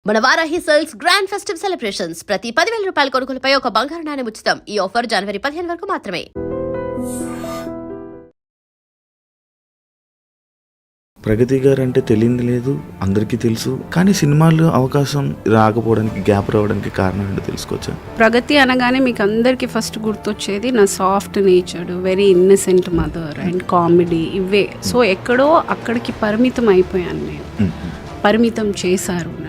మన Varahi sales grand festive celebrations ప్రతి 10,000 రూపాయల కొనుగోలుపై ఒక బంగారు నాణెం ఉచితం. ఈ ఆఫర్ జనవరి 15 వరకు మాత్రమే. ప్రగతి గారు అంటే తెలియదు లేదు, అందరికీ తెలుసు. కానీ సినిమాలు అవకాశం రాకపోవడానికి, గ్యాప్ రావడానికి కారణం ఏంటో తెలుసుకోవచ్చా? ప్రగతి అనగానే మీకు అందరికీ ఫస్ట్ గుర్తొచ్చేది నా soft natured, very innocent mother and comedy, ఇవే. సో ఎక్కడో అక్కడికి పరిమితం అయిపోయాను నేను. పరిమితం చేశారు నన్ను.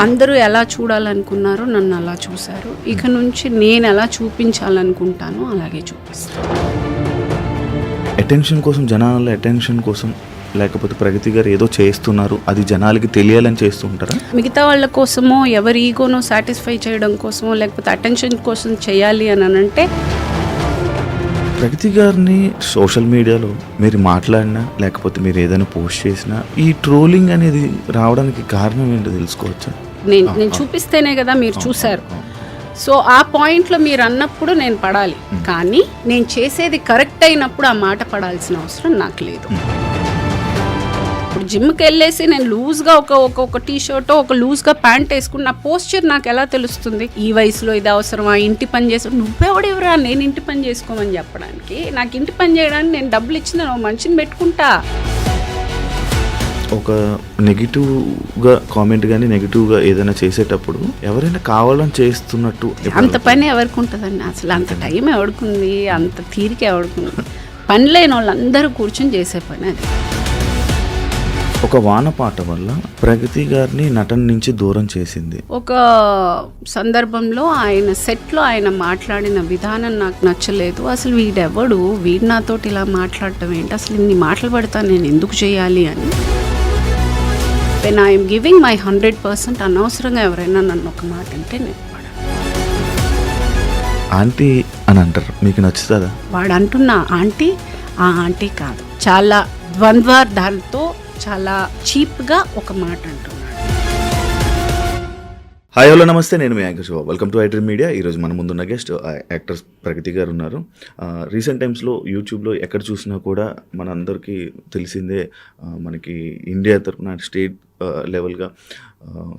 అందరూ ఎలా చూడాలనుకున్నారో నన్ను అలా చూశారు. ఇక నుంచి నేను ఎలా చూపించాలనుకుంటానో అలాగే చూపిస్తాను. అటెన్షన్ కోసం, జనాల అటెన్షన్ కోసం, లేకపోతే ప్రగతి గారు ఏదో చేస్తున్నారు అది జనాలకి తెలియాలని చేస్తూ ఉంటారా? మిగతా వాళ్ళ కోసమో, ఎవరి ఈగోనో సాటిస్ఫై చేయడం కోసమో, లేకపోతే అటెన్షన్ కోసం చేయాలి అని అంటే ప్రగతి గారిని సోషల్ మీడియాలో మీరు మాట్లాడినా, లేకపోతే మీరు ఏదైనా పోస్ట్ చేసినా ఈ ట్రోలింగ్ అనేది రావడానికి కారణం ఏంటో తెలుసుకోవచ్చా? నేను చూపిస్తేనే కదా మీరు చూశారు. సో ఆ పాయింట్లో మీరు అన్నప్పుడు నేను పడాలి, కానీ నేను చేసేది కరెక్ట్ అయినప్పుడు ఆ మాట పడాల్సిన అవసరం నాకు లేదు. ఇప్పుడు జిమ్కి వెళ్ళేసి నేను లూజ్గా ఒక టీ షర్ట్, ఒక లూజ్గా ప్యాంట్ వేసుకుని నా పోస్చర్ నాకు ఎలా తెలుస్తుంది? ఈ వయసులో ఇది అవసరమా? ఇంటి పని చేసు, నువ్వెవడెవరా నేను ఇంటి పని చేసుకోమని చెప్పడానికి? నాకు ఇంటి పని చేయడానికి నేను డబ్బులు ఇచ్చిన మనిషిని పెట్టుకుంటా. ఒక నెగిటివ్గా కామెంట్ కానీ, నెగిటివ్గా ఏదైనా చేసేటప్పుడు ఎవరైనా కావాలని చేస్తున్నట్టు అంత పని ఎవరికి ఉంటుందండి? అసలు అంత టైం ఎవడుకుంది, అంత తీరిక ఎవడుకుంది? పని లేని వాళ్ళందరూ కూర్చొని చేసే పని అది. ఒక వానపాట వల్ల ప్రగతి గారిని నటన నుంచి దూరం చేసింది. ఒక సందర్భంలో ఆయన సెట్లో ఆయన మాట్లాడిన విధానం నాకు నచ్చలేదు. అసలు వీడెవడు, వీడు నాతోటి ఇలా మాట్లాడటం ఏంటి, అసలు ఇన్ని మాటలు పడతా నేను ఎందుకు చేయాలి అని. వెన్ ఐఎమ్ గివింగ్ మై 100%, అనవసరంగా ఎవరైనా నన్ను ఒక మాట అంటే నేను ఆంటీ అని అంటారు, మీకు నచ్చుతుందా? వాడు అంటున్నా ఆంటీ, ఆ ఆంటీ కాదు, చాలా ద్వంద్వార్థాలతో చాలా చీప్గా ఒక మాట అంటున్నాడు. హాయ్, హలో, నమస్తే. నేను మీ anchor Shiva. Welcome to iDream media. ఈరోజు మన ముందున్న గెస్ట్ యాక్టర్ ప్రగతి గారు ఉన్నారు. రీసెంట్ టైమ్స్లో యూట్యూబ్లో ఎక్కడ చూసినా కూడా మన అందరికీ తెలిసిందే, మనకి ఇండియా తరఫున స్టేట్ లెవెల్గా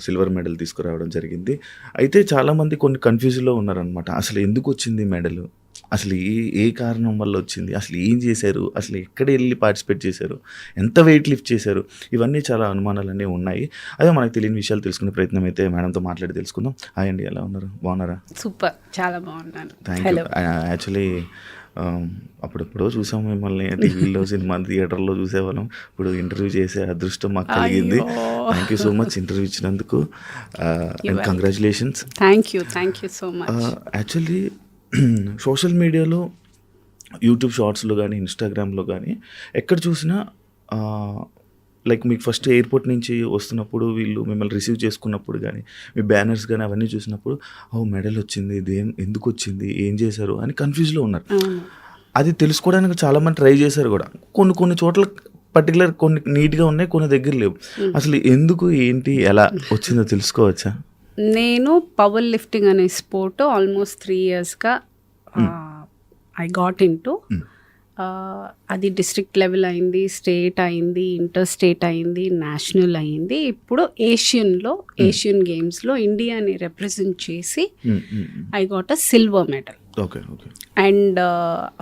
సిల్వర్ మెడల్ తీసుకురావడం జరిగింది. అయితే చాలామంది కొన్ని కన్ఫ్యూజన్లో ఉన్నారనమాట. అసలు ఎందుకు వచ్చింది మెడల్, అసలు ఏ కారణం వల్ల వచ్చింది, అసలు ఏం చేశారు, అసలు ఎక్కడ వెళ్ళి పార్టిసిపేట్ చేశారు, ఎంత వెయిట్ లిఫ్ట్ చేశారు, ఇవన్నీ చాలా అనుమానాలన్నీ ఉన్నాయి. అదే మనకు తెలియని విషయాలు తెలుసుకునే ప్రయత్నం అయితే మేడంతో మాట్లాడి తెలుసుకుందాం. హాయ్ అండి, ఎలా ఉన్నారు? బాగున్నారా? సూపర్, చాలా బాగున్నాను. Thank you. యాక్చువల్లీ అప్పుడెప్పుడో చూసాం మిమ్మల్ని టీవీలో, సినిమా థియేటర్లో చూసేవాళ్ళం. ఇప్పుడు ఇంటర్వ్యూ చేసే అదృష్టం మాకు కలిగింది. Thank you so much interview ఇచ్చినందుకు. And congratulations. Thank you so much. Actually social మీడియాలో, యూట్యూబ్ షార్ట్స్లో కానీ, ఇన్స్టాగ్రామ్లో కానీ ఎక్కడ చూసినా లైక్ మీకు ఫస్ట్ ఎయిర్పోర్ట్ నుంచి వస్తున్నప్పుడు వీళ్ళు మిమ్మల్ని రిసీవ్ చేసుకున్నప్పుడు కానీ, మీ బ్యానర్స్ కానీ అవన్నీ చూసినప్పుడు మెడల్ వచ్చింది, ఎందుకు వచ్చింది, ఏం చేశారు అని కన్ఫ్యూజ్లో ఉన్నారు. అది తెలుసుకోవడానికి చాలామంది ట్రై చేశారు కూడా. కొన్ని చోట్ల పర్టికులర్ కొన్ని నీట్గా ఉన్నాయి, కొన్ని దగ్గర లేవు. అసలు ఎందుకు, ఏంటి, ఎలా వచ్చిందో తెలుసుకోవచ్చా? నేను పవర్ లిఫ్టింగ్ అనే స్పోర్ట్ ఆల్మోస్ట్ 3 yearsగా ఐ గాట్ ఇంటూ. అది డిస్ట్రిక్ట్ లెవెల్ అయింది, స్టేట్ అయింది, ఇంటర్ స్టేట్ అయింది, నేషనల్ అయింది. ఇప్పుడు ఏషియన్ గేమ్స్లో ఇండియాని రిప్రజెంట్ చేసి I got a silver medal. And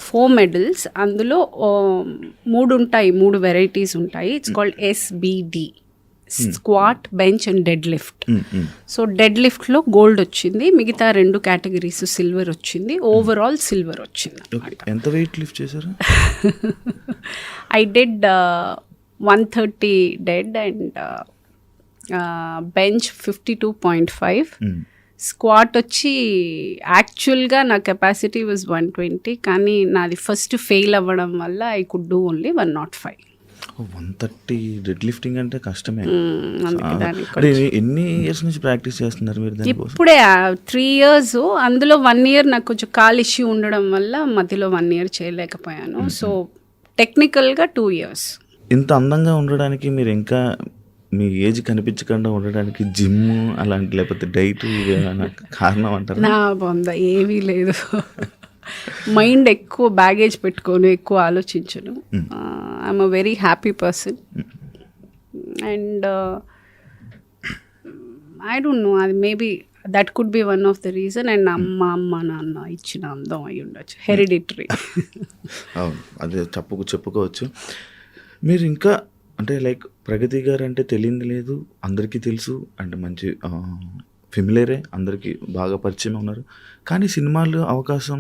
4 medals. అందులో 3 వెరైటీస్ ఉంటాయి. It's called SBD, squat, bench and dead lift. So dead లిఫ్ట్లో గోల్డ్ వచ్చింది, మిగతా 2 కేటగిరీస్ సిల్వర్ వచ్చింది, ఓవరాల్ సిల్వర్ వచ్చింది. ఎంత వెయిట్ లిఫ్ట్ చేశారు? I did 130 dead and bench 52.5. Squat వచ్చి యాక్చువల్గా నా కెపాసిటీ వాజ్ 120, కానీ నాది ఫస్ట్ ఫెయిల్ అవ్వడం వల్ల I could do only 105. 130 dead lifting అంటే కష్టమే. ఎన్ని ఇయర్స్ నుంచి ప్రాక్టీస్ చేస్తున్నారు మీరు? ఇప్పుడే 3 years. అందులో 1 year నాకు కొంచెం కాల్ ఇష్యూ ఉండడం వల్ల మధ్యలో 1 year చేయలేకపోయాను. సో టెక్నికల్గా 2 years. ఇంత అందంగా ఉండడానికి మీరు ఇంకా మీ ఏజ్ కనిపించకుండా ఉండడానికి జిమ్ అలాంటి, లేకపోతే డైట్ కారణం అంటారు? నా బొంద ఏమీ లేదు. మైండ్ ఎక్కువ బ్యాగేజ్ పెట్టుకోను, ఎక్కువ ఆలోచించను. I'm a very happy person. And I don't know, అది maybe that could be one of the reason. And అమ్మ నాన్న ఇచ్చిన అందం అయి ఉండొచ్చు, హెరిడిటరీ. అవును, అదే చెప్పుకోవచ్చు. మీరు ఇంకా అంటే లైక్ ప్రగతి గారు అంటే తెలియదు లేదు, అందరికీ తెలుసు, అంటే మంచి ఫెమిలియరే, అందరికీ బాగా పరిచయం ఉన్నారు. కానీ సినిమాల్లో అవకాశం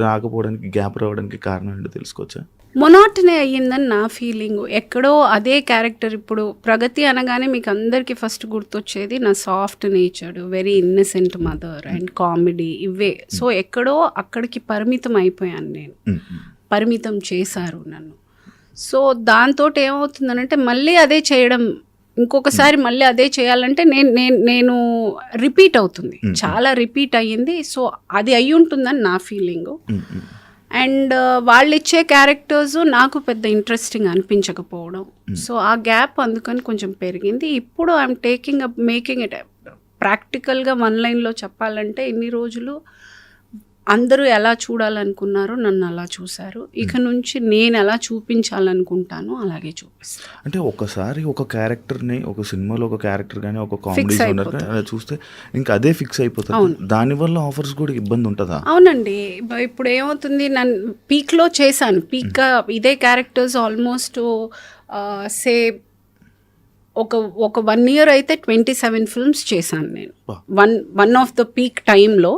రాకపోవడానికి, గ్యాప్ రావడానికి కారణం ఏంటో తెలుసుకోవచ్చా? మొనాటనీ అయ్యిందని నా ఫీలింగ్. ఎక్కడో అదే క్యారెక్టర్. ఇప్పుడు ప్రగతి అనగానే మీకు అందరికీ ఫస్ట్ గుర్తొచ్చేది నా soft natured, very innocent mother and comedy, ఇవే. సో ఎక్కడో అక్కడికి పరిమితం అయిపోయాను నేను, పరిమితం చేశారు నన్ను. సో దాంతో ఏమవుతుందనంటే మళ్ళీ అదే చేయడం, ఇంకొకసారి మళ్ళీ అదే చేయాలంటే నేను రిపీట్ అవుతుంది, చాలా రిపీట్ అయ్యింది. సో అది అయి ఉంటుందని నా ఫీలింగు. అండ్ వాళ్ళు ఇచ్చే క్యారెక్టర్స్ నాకు పెద్ద ఇంట్రెస్టింగ్ అనిపించకపోవడం, సో ఆ గ్యాప్ అందుకని కొంచెం పెరిగింది. ఇప్పుడు ఐఎమ్ మేకింగ్ ఇట్ ప్రాక్టికల్గా వన్ లైన్లో చెప్పాలంటే, ఇన్ని రోజులు అందరూ ఎలా చూడాలనుకున్నారో నన్ను అలా చూశారు. ఇక నుంచి నేను ఎలా చూపించాలనుకుంటానో అలాగే చూపిస్తాను. అంటే ఒకసారి ఒక క్యారెక్టర్ని, ఒక సినిమాలో ఒక క్యారెక్టర్ కానీ, ఒక కామెడీ జోనర్ అలా చూస్తే ఇంకా అదే ఫిక్స్ అయిపోతుంది. దానివల్ల ఆఫర్స్ కూడా ఇబ్బంది ఉంటుందా? అవునండి. ఇప్పుడు ఏమవుతుంది, నన్ను పీక్లో చేశాను, పీక్గా ఇదే క్యారెక్టర్స్ ఆల్మోస్ట్ సే ఒక 1 year అయితే 27 films చేశాను నేను. వన్ ఆఫ్ ద పీక్ టైంలో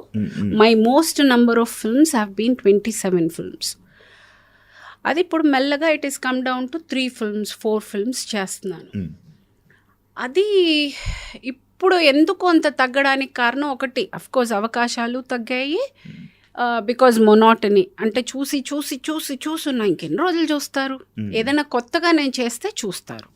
my most number of films have been 27 films. అది ఇప్పుడు మెల్లగా it is come down to 3 films 4 films చేస్తున్నాను. అది ఇప్పుడు ఎందుకు అంత తగ్గడానికి కారణం ఒకటి, అఫ్కోర్స్ అవకాశాలు తగ్గాయి, బికాజ్ మొనాటనీ. అంటే చూస్తున్నా, ఇంకెన్ని రోజులు చూస్తారు? ఏదైనా కొత్తగా నేను చేస్తే చూస్తారు.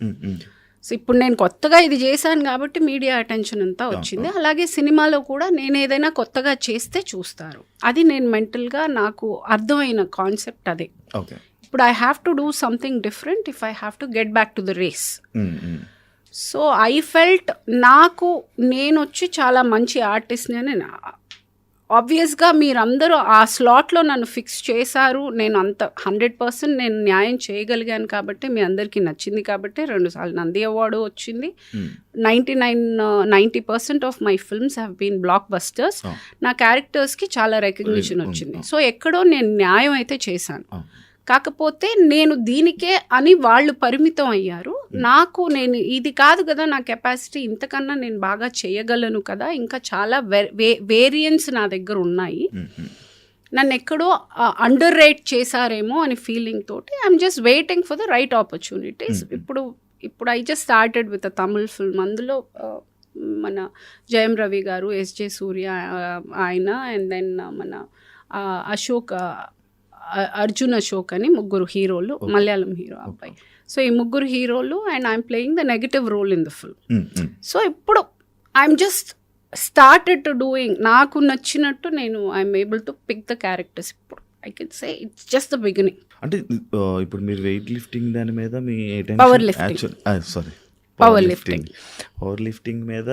సో ఇప్పుడు నేను కొత్తగా ఇది చేశాను కాబట్టి మీడియా అటెన్షన్ అంతా వచ్చింది. అలాగే సినిమాలో కూడా నేను ఏదైనా కొత్తగా చేస్తే చూస్తారు. అది నేను మెంటల్గా నాకు అర్థమైన కాన్సెప్ట్ అదే. ఇప్పుడు I have to do something different if I have to get back to the race. So I felt నేను వచ్చి చాలా మంచి ఆర్టిస్ట్ని అని. ఆబ్వియస్గా మీరందరూ ఆ స్లాట్లో నన్ను ఫిక్స్ చేశారు, నేను అంత 100% నేను న్యాయం చేయగలిగాను కాబట్టి, మీ అందరికీ నచ్చింది కాబట్టి 2 సార్లు నంది అవార్డు వచ్చింది. 90% of my films have been blockbusters. నా క్యారెక్టర్స్కి చాలా రికగ్నిషన్ వచ్చింది. సో ఎక్కడో నేను న్యాయం అయితే చేశాను. కాకపోతే నేను దీనికే అని వాళ్ళు పరిమితం అయ్యారు. నేను ఇది కాదు కదా నా కెపాసిటీ, ఇంతకన్నా నేను బాగా చేయగలను కదా, ఇంకా చాలా వేరియంట్స్ నా దగ్గర ఉన్నాయి, నన్ను ఎక్కడో అండర్ రేట్ చేశారేమో అని ఫీలింగ్ తోటి I'm just waiting for the right opportunities. ఇప్పుడు I just started with a Tamil film. అందులో మన జయం రవి గారు, ఎస్జే సూర్య ఆయన, అండ్ దెన్ మన అర్జున్ అశోక్ అని 3 హీరోలు, మలయాళం హీరో అబ్బాయి. సో ఈ 3 హీరోలు, and I'm playing the negative role in the film. So ఇప్పుడు I'm just started to doing, నాకు నచ్చినట్టు I'm able to pick the characters. ఇప్పుడు I can say it's just the beginning. అంటే ఇప్పుడు మీరు వెయిట్ లిఫ్టింగ్ దాని మీద మీ పవర్ లిఫ్టింగ్ మీద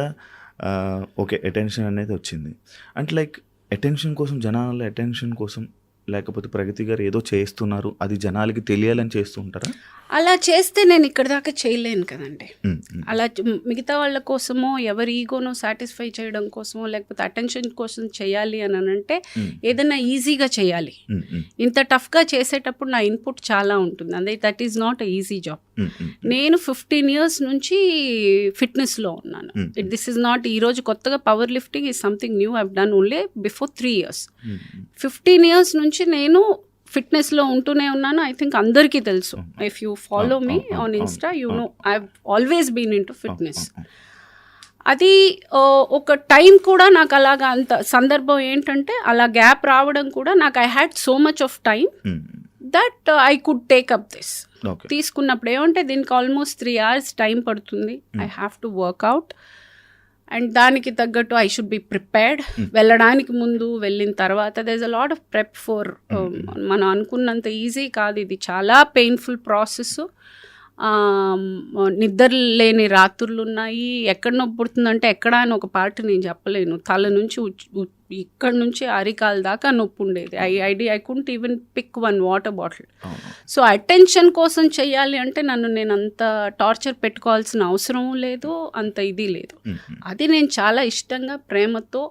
ఓకే అటెన్షన్ అనేది వచ్చింది. అంటే లైక్ అటెన్షన్ కోసం, జనాల అటెన్షన్ కోసం, లేకపోతే ప్రగతి గారు ఏదో చేస్తున్నారు అది జనాలకి తెలియాలని చేస్తూ ఉంటారా? అలా చేస్తే నేను ఇక్కడ దాకా చేయలేను కదండి. అలా మిగతా వాళ్ళ కోసమో, ఎవరి ఈగోనో సాటిస్ఫై చేయడం కోసమో, లేకపోతే అటెన్షన్ కోసం చేయాలి అని అంటే ఏదైనా ఈజీగా చేయాలి. ఇంత టఫ్గా చేసేటప్పుడు నా ఇన్పుట్ చాలా ఉంటుంది. అదే that is not a easy job. నేను 15 years నుంచి ఫిట్నెస్లో ఉన్నాను. దిస్ ఈజ్ నాట్ ఈరోజు కొత్తగా power lifting is something new. I've done only before 3 years. 15 years నుంచి నేను ఫిట్నెస్లో ఉంటూనే ఉన్నాను. ఐ థింక్ అందరికీ తెలుసు. If you follow me on Insta you know I have always been into fitness. అది ఒక టైం కూడా నాకు అలాగా, అంత సందర్భం ఏంటంటే అలా గ్యాప్ రావడం కూడా నాకు I had so much of time that I could take up this. తీసుకున్నప్పుడు ఏమంటే దీనికి ఆల్మోస్ట్ 3 hours టైం పడుతుంది. I have to workout and దానికి తగ్గట్టు ఐ షుడ్ బి ప్రిపేర్డ్. వెళ్ళడానికి ముందు, వెళ్ళిన తర్వాత there is a lot of prep for. మనం అనుకున్నంత ఈజీ కాదు, ఇది చాలా పెయిన్ఫుల్ ప్రాసెస్. నిద్ర లేని రాత్రులు ఉన్నాయి. ఎక్కడ నొప్పి పుడుతుందంటే ఎక్కడ అని ఒక పార్ట్ నేను చెప్పలేను. తల నుంచి ఇక్కడ నుంచి అరికాల దాకా నొప్పి ఉండేది. I couldn't even pick 1 water bottle. So attention కోసం చెయ్యాలి అంటే నేను అంత టార్చర్ పెట్టుకోవాల్సిన అవసరం లేదు, అంత ఇది లేదు. అది నేను చాలా ఇష్టంగా ప్రేమతో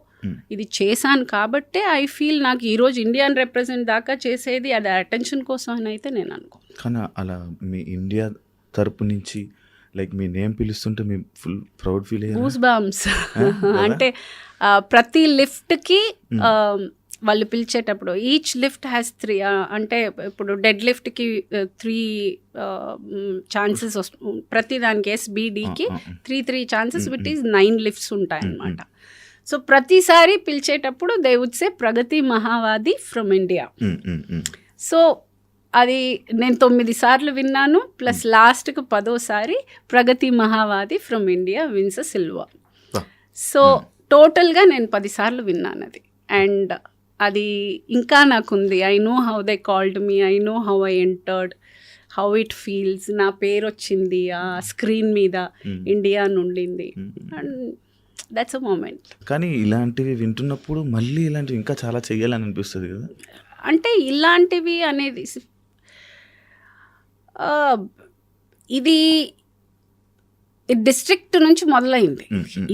ఇది చేశాను కాబట్టే ఐ ఫీల్ నాకు ఈరోజు ఇండియాని రిప్రజెంట్ దాకా చేసేది అది అటెన్షన్ కోసం అని అయితే నేను అనుకోను. కానీ అలా మీ ఇండియా తరపు నుంచి లైక్ మీ నేమ్ పిలుస్తుంటే మీ ఫుల్ ప్రౌడ్ ఫీల్ అయ్యారు. గూస్ బంప్స్ అంటే ప్రతి లిఫ్ట్కి వాళ్ళు పిలిచేటప్పుడు ఈచ్ లిఫ్ట్ హ్యాస్ 3 అంటే ఇప్పుడు డెడ్ లిఫ్ట్కి 3 ఛాన్సెస్ ప్రతి దానికి SBDకి 3 ఛాన్సెస్ విట్ ఈస్ 9 లిఫ్ట్స్ ఉంటాయన్నమాట. సో ప్రతిసారి పిలిచేటప్పుడు they would say Pragati Mahavadi from India. So అది నేను 9 సార్లు విన్నాను, ప్లస్ లాస్ట్కి 10వ Pragati Mahavadi from India wins a silver. So టోటల్గా నేను 10 సార్లు విన్నాను అది. అండ్ అది ఇంకా నాకుంది. I know how they called me, I know how I entered, how it feels. నా పేరు వచ్చింది ఆ స్క్రీన్ మీద, ఇండియా నుండింది, అండ్ దట్స్ అ మూమెంట్. కానీ ఇలాంటివి వింటున్నప్పుడు మళ్ళీ ఇలాంటివి ఇంకా చాలా చెయ్యాలని అనిపిస్తుంది కదా. అంటే ఇలాంటివి అనేది ఇది డిస్ట్రిక్ట్ నుంచి మొదలైంది.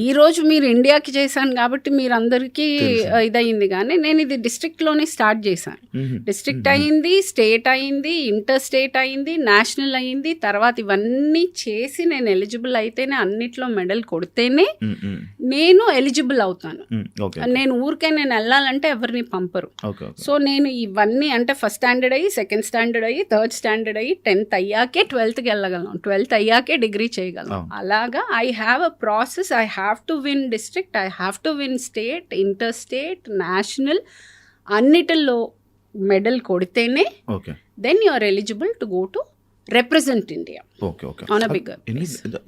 ఈరోజు మీరు ఇండియాకి చేశాను కాబట్టి మీరు అందరికీ ఇదయింది, కానీ నేను ఇది డిస్ట్రిక్ట్లోనే స్టార్ట్ చేశాను. డిస్ట్రిక్ట్ అయింది, స్టేట్ అయింది, ఇంటర్ స్టేట్ అయింది, నేషనల్ అయింది. తర్వాత ఇవన్నీ చేసి నేను ఎలిజిబుల్ అయితేనే, అన్నిట్లో మెడల్ కొడితేనే నేను ఎలిజిబుల్ అవుతాను. నేను ఊరికే నేను వెళ్ళాలంటే ఎవరిని పంపరు. సో నేను ఇవన్నీ అంటే ఫస్ట్ స్టాండర్డ్ అయ్యి, సెకండ్ స్టాండర్డ్ అయ్యి, థర్డ్ స్టాండర్డ్ అయ్యి, 10th అయ్యాకే 12thకి వెళ్ళగలను, 12th అయ్యాకే డిగ్రీ చేయగలను. అలాగా I have a process. I have to win district, I have to win state, inter state, national, అన్నిటిలో మెడల్ కొడితేనే then you are eligible to go to represent India on a bigger.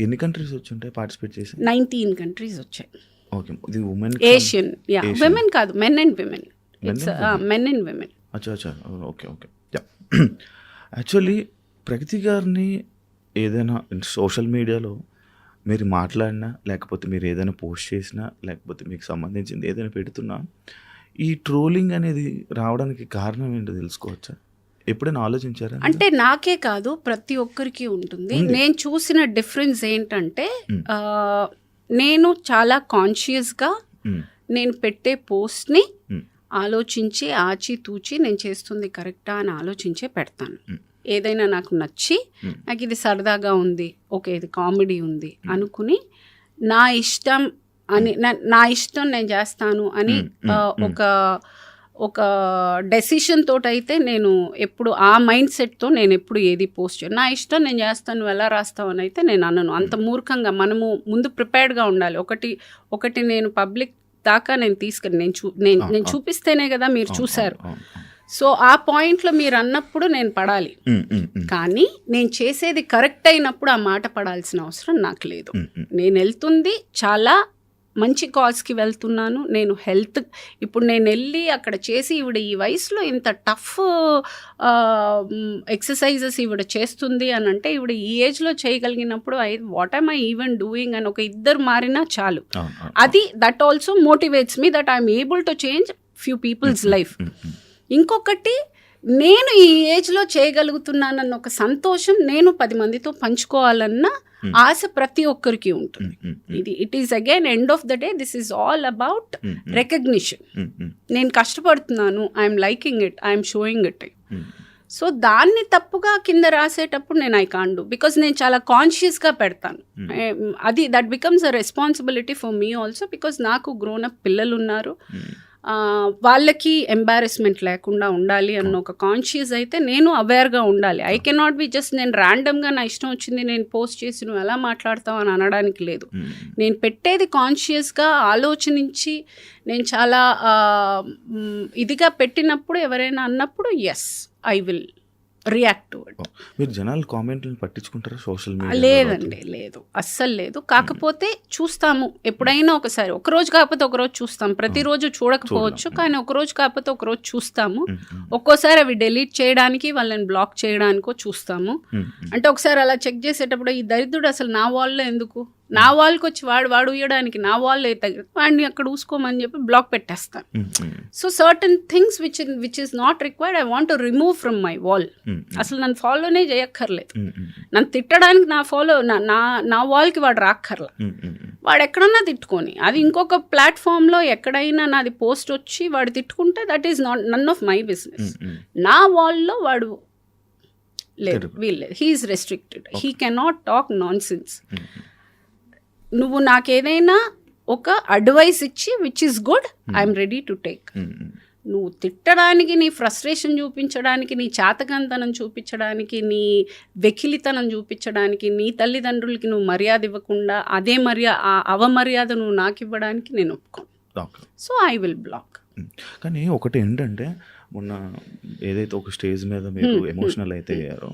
ఎన్ని countries వచ్చి participate చేసి? 19 countries వచ్చాయి. Okay, ఇది women, Asian, yeah, women కాదు, men and women. It's men and women. అచ్చా, okay. Actually Pragati గారిని ఏదైనా సోషల్ మీడియాలో మీరు మాట్లాడినా, లేకపోతే మీరు ఏదైనా పోస్ట్ చేసినా, లేకపోతే మీకు సంబంధించింది ఏదైనా పెడుతున్నా, ఈ ట్రోలింగ్ అనేది రావడానికి కారణం ఏంటో తెలుసుకోవచ్చా? ఎప్పుడైనా ఆలోచించారా? అంటే నాకే కాదు, ప్రతి ఒక్కరికి ఉంటుంది. నేను చూసిన డిఫరెన్స్ ఏంటంటే నేను చాలా కాన్షియస్గా నేను పెట్టే పోస్ట్ని ఆలోచించి ఆచితూచి నేను చేస్తుంది కరెక్టా అని ఆలోచించే పెడతాను. ఏదైనా నాకు నచ్చి నాకు ఇది సరదాగా ఉంది, ఓకే ఇది కామెడీ ఉంది అనుకుని నా ఇష్టం అని నా ఇష్టం నేను చేస్తాను అని ఒక డెసిషన్ తోటైతే నేను ఎప్పుడు ఆ మైండ్ సెట్తో నేను ఎప్పుడు ఏది పోస్ట్ చేయను. నా ఇష్టం నేను చేస్తాను, నువ్వు ఎలా రాస్తావు అని అయితే నేను అనను. అంత మూర్ఖంగా మనము ముందు ప్రిపేర్డ్గా ఉండాలి. ఒకటి నేను పబ్లిక్ దాకా నేను తీసుకుని నేను చూపిస్తేనే కదా మీరు చూశారు. సో ఆ పాయింట్లో మీరు అన్నప్పుడు నేను పడాలి, కానీ నేను చేసేది కరెక్ట్ అయినప్పుడు ఆ మాట పడాల్సిన అవసరం నాకు లేదు. నేను వెళ్తుంది చాలా మంచి కాజ్కి వెళ్తున్నాను. నేను హెల్త్ ఇప్పుడు నేను వెళ్ళి అక్కడ చేసి ఈవిడ ఈ వయసులో ఇంత టఫ్ ఎక్సర్సైజెస్ ఈవిడ చేస్తుంది అని అంటే ఈవిడ ఈ ఏజ్లో చేయగలిగినప్పుడు what I'm I even doing అని ఒక ఇద్దరు మారినా చాలు. అది that also motivates me that I'm able to change few people's life. ఇంకొకటి, నేను ఈ ఏజ్లో చేయగలుగుతున్నానన్న ఒక సంతోషం నేను 10 మందితో పంచుకోవాలన్న ఆశ ప్రతి ఒక్కరికి ఉంటుంది. It is again end of the day this is all about recognition. నేను కష్టపడుతున్నాను, I'm liking it, I'm showing it. So దాన్ని తప్పుగా కింద రాసేటప్పుడు నేను ఐ కాంట్ డూ, బికాజ్ నేను చాలా కాన్షియస్గా పెడతాను. అది that becomes a responsibility for me also, because నాకు గ్రోన్ అప్ పిల్లలు ఉన్నారు. వాళ్ళకి ఎంబారెస్మెంట్ లేకుండా ఉండాలి అన్న ఒక కాన్షియస్ అయితే నేను అవేర్గా ఉండాలి. ఐ కెనాట్ బి జస్ట్ నేను ర్యాండమ్గా నా ఇష్టం వచ్చింది నేను పోస్ట్ చేసి నువ్వు ఎలా మాట్లాడతావు అని అనడానికి లేదు. నేను పెట్టేది కాన్షియస్గా ఆలోచించి నేను చాలా ఇదిగా పెట్టినప్పుడు ఎవరైనా అన్నప్పుడు yes I will react to it. మీరు జనాలు కామెంట్లను పట్టించుకుంటారా సోషల్ మీడియా? లేదండి, లేదు, అస్సలు లేదు. కాకపోతే చూస్తాము ఎప్పుడైనా ఒకసారి, ఒకరోజు కాకపోతే ఒకరోజు చూస్తాం. ప్రతిరోజు చూడకపోవచ్చు, కానీ ఒకరోజు కాకపోతే ఒకరోజు చూస్తాము. ఒక్కోసారి అవి డిలీట్ చేయడానికి వాళ్ళని బ్లాక్ చేయడానికో చూస్తాము. అంటే ఒకసారి అలా చెక్ చేసేటప్పుడు ఈ దరిద్రుడు అసలు నా వాల్లో ఎందుకు, నా వాల్కి వచ్చి వాడు ఉయ్యడానికి నా వాల్ తగ్గ వాడిని అక్కడ ఊసుకోమని చెప్పి బ్లాక్ పెట్టేస్తాను. So certain things which is not required I want to remove from my wall. అసలు నన్ను ఫాలోనే చేయక్కర్లేదు. నన్ను తిట్టడానికి నా వాల్కి వాడు రాక్కర్లా. వాడు ఎక్కడన్నా తిట్టుకొని అది ఇంకొక ప్లాట్ఫామ్లో ఎక్కడైనా నాది పోస్ట్ వచ్చి వాడు తిట్టుకుంటే that is not none of my business. నా వాల్లో వాడు లేదు, వీల్లేదు, he is restricted, he cannot talk nonsense. నువ్వు నాకేదైనా ఒక అడ్వైస్ ఇచ్చి which is good I'm ready to take. నువ్వు తిట్టడానికి, నీ ఫ్రస్ట్రేషన్ చూపించడానికి, నీ చాతకంతనం చూపించడానికి, నీ వెకిలితనం చూపించడానికి, నీ తల్లిదండ్రులకి నువ్వు మర్యాద ఇవ్వకుండా అదే అవమర్యాద నువ్వు నాకు ఇవ్వడానికి నేను ఒప్పుకోను. So I will block. కానీ ఒకటి ఏంటంటే, మొన్న ఏదైతే ఒక స్టేజ్ మీద మీరు ఎమోషనల్ అయితే అయ్యారో,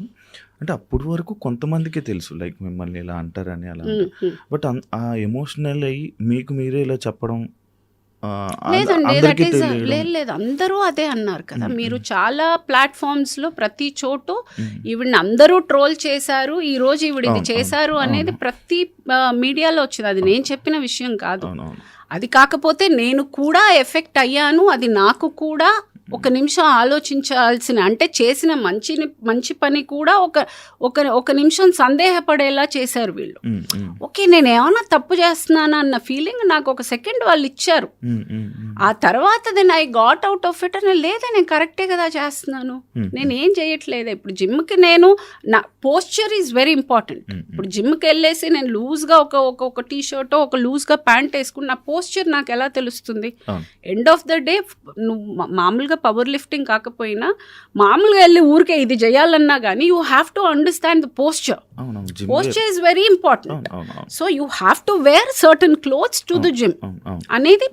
అంటే అప్పటి వరకు కొంతమందికే తెలుసు లైక్ మిమ్మల్ని ఇలా అంటారని అలా, బట్ ఆ ఎమోషనల్ అయ్యి మీకు మీరే ఇలా చెప్పడం లేదు, అందరూ అదే అన్నారు కదా. మీరు చాలా ప్లాట్ఫామ్స్లో ప్రతి చోటు ఈవిడ్ని అందరూ ట్రోల్ చేశారు, ఈ రోజు ఈవిడ ఇది చేశారు అనేది ప్రతి మీడియాలో వచ్చింది. అది నేను చెప్పిన విషయం కాదు. అది కాకపోతే నేను కూడా ఎఫెక్ట్ అయ్యాను. అది నాకు కూడా ఒక నిమిషం ఆలోచించాల్సిన, అంటే చేసిన మంచి పని కూడా ఒక నిమిషం సందేహపడేలా చేశారు వీళ్ళు. ఓకే, నేను ఏమన్నా తప్పు చేస్తున్నానా అన్న ఫీలింగ్ నాకు ఒక సెకండ్ వాళ్ళు ఇచ్చారు. ఆ తర్వాత then I got out of it. అని లేదా నేను కరెక్టే కదా చేస్తున్నాను, నేను ఏం చేయట్లేదు. ఇప్పుడు జిమ్కి నేను నా పోస్చర్ ఈజ్ వెరీ ఇంపార్టెంట్. ఇప్పుడు జిమ్కి వెళ్ళేసి నేను లూజ్గా ఒక టీ షర్ట్ ఒక లూజ్గా ప్యాంట్ వేసుకుని నా పోస్చర్ నాకు ఎలా తెలుస్తుంది? ఎండ్ ఆఫ్ ద డే నువ్వు మామూలుగా పవర్ లిఫ్టింగ్ కాకపోయినా మామూలుగా వెళ్ళి ఊరికే ఇది చేయాలన్నా కానీ you have to understand the posture. Posture is very important. So you have to wear certain clothes to the gym అనేది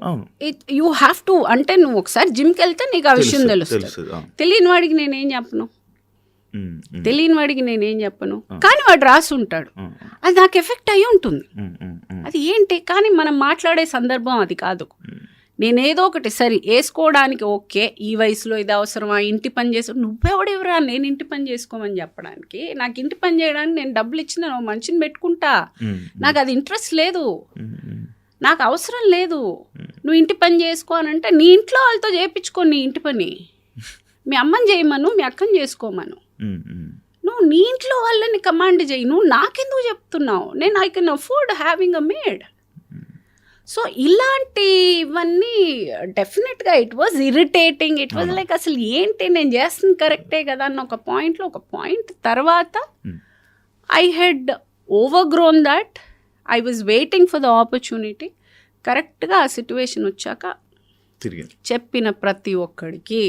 యూ హ్యావ్ టు. అంటే నువ్వు ఒకసారి జిమ్కి వెళ్తే నీకు ఆ విషయం తెలుస్తుంది. తెలియని వాడికి నేనేం చెప్పను, కానీ వాడు రాసి ఉంటాడు, అది నాకు ఎఫెక్ట్ అయ్యి ఉంటుంది. అది ఏంటి, కానీ మనం మాట్లాడే సందర్భం అది కాదు. నేనేదో ఒకటి సరే వేసుకోవడానికి ఓకే, ఈ వయసులో ఇది అవసరమా, ఇంటి పని చేసి నువ్వెవడెవరా నేను ఇంటి పని చేసుకోమని చెప్పడానికి? నాకు ఇంటి పని చేయడానికి నేను డబ్బులు ఇచ్చిన మనిషిని పెట్టుకుంటా, నాకు అది ఇంట్రెస్ట్ లేదు, నాకు అవసరం లేదు. నువ్వు ఇంటి పని చేసుకో అని అంటే నీ ఇంట్లో వాళ్ళతో చేయించుకో నీ ఇంటి పని. మీ అమ్మని చేయమను, మీ అక్కని చేసుకోమను. నువ్వు నీ ఇంట్లో వాళ్ళని కమాండ్ చేయి. నువ్వు నాకెందుకు చెప్తున్నావు? నేను I can afford having a made. So ఇలాంటివన్నీ డెఫినెట్గా it was irritating. It was like అసలు ఏంటి నేను చేస్తుంది కరెక్టే కదా అన్న ఒక పాయింట్ తర్వాత I had overgrown that. I was waiting for the opportunity. కరెక్ట్గా ఆ సిచ్యువేషన్ వచ్చాక చెప్పిన ప్రతి ఒక్కడికి,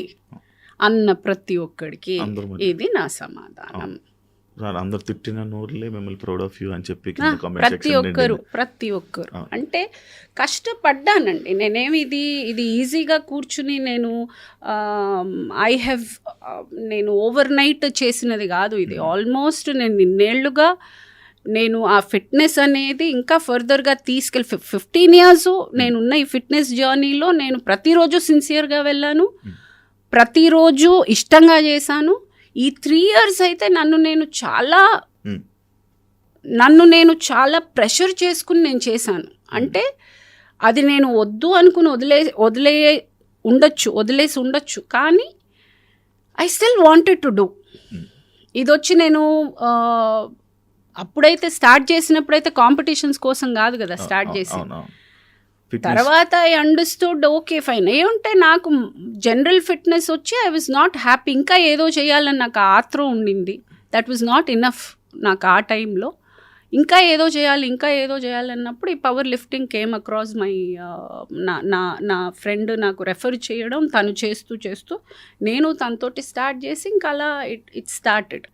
అన్న ప్రతి ఒక్కడికి ఇది నా సమాధానం. అందరు తిట్టిన నోరులే మిమ్మల్ని ప్రౌడ్ ఆఫ్ యూ అని చెప్పి ప్రతి ఒక్కరు అంటే కష్టపడ్డానండి. నేనేమి ఇది ఈజీగా కూర్చుని నేను ఓవర్ నైట్ చేసినది కాదు. ఇది ఆల్మోస్ట్ నేను ఇన్నేళ్లుగా నేను ఆ ఫిట్నెస్ అనేది ఇంకా ఫర్దర్గా 15 years నేనున్న ఈ ఫిట్నెస్ జర్నీలో నేను ప్రతిరోజు సిన్సియర్గా వెళ్ళాను, ప్రతిరోజు ఇష్టంగా చేశాను. ఈ 3 years అయితే నన్ను నేను చాలా ప్రెషర్ చేసుకుని నేను చేశాను. అంటే అది నేను వద్దు అనుకుని వదిలేసి ఉండొచ్చు, కానీ I still wanted to do. ఇది వచ్చి నేను అప్పుడైతే స్టార్ట్ చేసినప్పుడైతే కాంపిటీషన్స్ కోసం కాదు కదా స్టార్ట్ చేసి. తర్వాత ఐ అండర్స్టూడ్ ఓకే ఫైన్ ఏముంటే నాకు జనరల్ ఫిట్నెస్ వచ్చి ఐ వాజ్ నాట్ హ్యాపీ. ఇంకా ఏదో చేయాలని నాకు ఆత్రం ఉండింది. దట్ వాజ్ నాట్ ఇనఫ్ నాకు ఆ టైంలో. ఇంకా ఏదో చేయాలన్నప్పుడు ఈ power lifting came across my నా ఫ్రెండ్ నాకు రెఫర్ చేయడం, తను చేస్తూ నేను తనతోటి స్టార్ట్ చేసి ఇంకా అలా ఇట్ స్టార్టెడ్.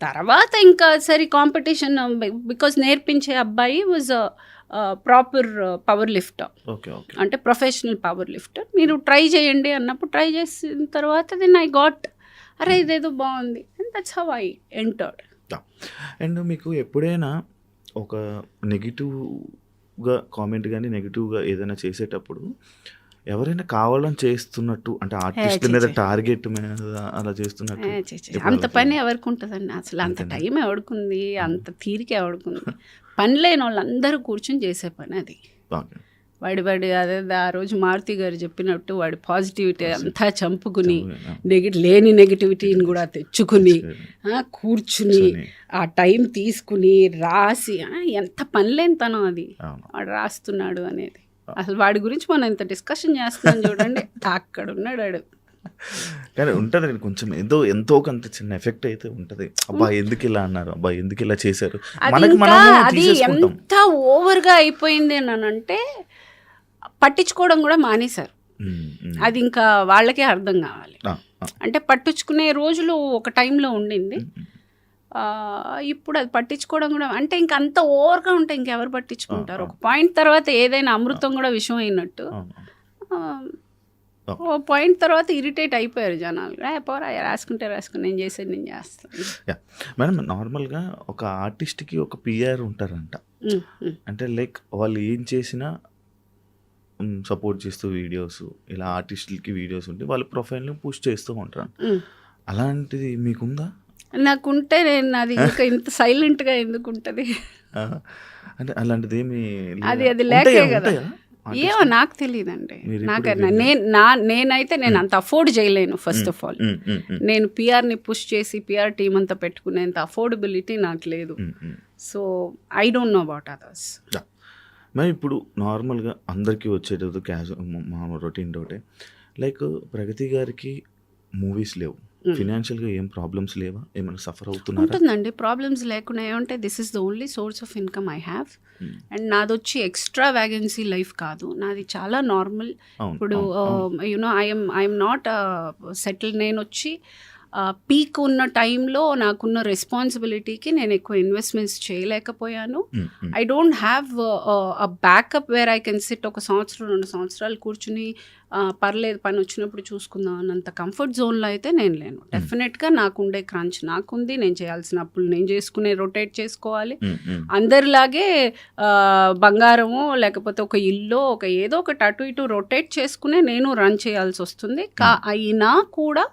తర్వాత ఇంకా సరే కాంపిటీషన్, బికాజ్ నేర్పించే అబ్బాయి వాజ్ ప్రాపర్ పవర్ లిఫ్టర్, అంటే ప్రొఫెషనల్ పవర్ లిఫ్టర్. మీరు ట్రై చేయండి అన్నప్పుడు ట్రై చేసిన తర్వాత దెన్ ఐ గాట్ అరే ఇదేదో బాగుంది, and that's how I entered. And మీకు ఎప్పుడైనా ఒక నెగిటివ్గా కామెంట్ కానీ నెగిటివ్గా ఏదైనా చేసేటప్పుడు ఎవరైనా కావాలని చేస్తున్నట్టు అంటే ఆర్టిస్ట్ మీద టార్గెట్ మీద అలా చేస్తున్నట్టు అంత పని ఎవరికి ఉంటుందండి అసలు? అంత టైం ఎవడుకుంది, అంత తీరిక ఎవడుకుంది? పని లేని వాళ్ళందరూ కూర్చొని చేసే పని అది. వాడి అదే ఆ రోజు మారుతి గారు చెప్పినట్టు వాడి పాజిటివిటీ అంతా చంపుకుని లేని నెగిటివిటీని కూడా తెచ్చుకుని కూర్చుని ఆ టైం తీసుకుని రాసి ఎంత పనిలేనితనం అది వాడు రాస్తున్నాడు అనేది. అసలు వాడి గురించి మనం ఇంత డిస్కషన్ చేస్తున్నాం చూడండి, అక్కడ ఉన్నాడు వాడు. కానీ ఉంటుంది కొంచెం ఎంతో కొంత చిన్న ఎఫెక్ట్ అయితే ఉంటుంది. అబ్బా ఎందుకు ఇలా అన్నారు, అబ్బా ఎందుకు ఇలా చేశారు, అది ఎంత ఓవర్గా అయిపోయింది అని అంటే పట్టించుకోవడం కూడా మానేశారు. అది ఇంకా వాళ్ళకే అర్థం కావాలి. అంటే పట్టించుకునే రోజులు ఒక టైంలో ఉండింది, ఇప్పుడు అది పట్టించుకోవడం కూడా అంటే ఇంకా అంత ఓవర్గా ఉంటే ఇంకెవరు పట్టించుకుంటారు? ఒక పాయింట్ తర్వాత ఏదైనా అమృతం కూడా విషం అయినట్టు ఓ పాయింట్ తర్వాత ఇరిటేట్ అయిపోయారు జనాలు. పోరా రాసుకుంటే రాసుకుని నేను చేసేది నేను చేస్తాను. మేడం నార్మల్గా ఒక ఆర్టిస్ట్కి ఒక పిఆర్ ఉంటారంట, అంటే లైక్ వాళ్ళు ఏం చేసినా సపోర్ట్ చేస్తూ వీడియోస్ ఇలా ఆర్టిస్టులకి వీడియోస్ ఉంటే వాళ్ళ ప్రొఫైల్ని పుష్ చేస్తూ ఉంటారు. అలాంటిది మీకుందా? నాకుంటే నేను అది ఇంకా ఇంత సైలెంట్గా ఎందుకు ఉంటుంది? అంటే అలాంటిది ఏమి అది లేకే కదా. ఏమో నాకు తెలియదండి. నేనైతే నేను అంత అఫోర్డ్ చేయలేను. ఫస్ట్ ఆఫ్ ఆల్ నేను పిఆర్ని పుష్ చేసి పిఆర్ టీం అంతా పెట్టుకునేంత అఫోర్డబిలిటీ నాకు లేదు. So I don't know about others. మరి ఇప్పుడు నార్మల్గా అందరికీ వచ్చేటప్పుడు మా రొటీన్ డౌటే, లైక్ ప్రగతి గారికి మూవీస్ లేవు, ఫినాన్షియల్గా ఏం ప్రాబ్లమ్స్ లేవా, ఏమైనా సఫర్ అవుతున్నారు? ఉంటుందండి, ప్రాబ్లమ్స్ లేకుండా ఏమంటే this is the only source of income I have. And నాది వచ్చి ఎక్స్ట్రా వ్యాగెన్సీ లైఫ్ కాదు, నాది చాలా నార్మల్. ఇప్పుడు యునో ఐఎమ్ నాట్ సెటిల్. నేను వచ్చి పీక్ ఉన్న టైంలో నాకున్న రెస్పాన్సిబిలిటీకి నేను ఎక్కువ ఇన్వెస్ట్మెంట్స్ చేయలేకపోయాను. I don't have a backup where I can SIT ఒక 2 సంవత్సరాలు కూర్చుని పర్లేదు పని వచ్చినప్పుడు చూసుకుందాం అన్నంత కంఫర్ట్ జోన్లో అయితే నేను లేను. డెఫినెట్గా నాకుండే క్రంచ్ నాకుంది, నేను చేయాల్సిన అప్పులు నేను చేసుకునే రొటేట్ చేసుకోవాలి. అందరిలాగే బంగారమో లేకపోతే ఒక ఇల్లు ఒక ఏదో ఒకటి అటు ఇటు రొటేట్ చేసుకునే నేను రన్ చేయాల్సి వస్తుంది. అయినా కూడా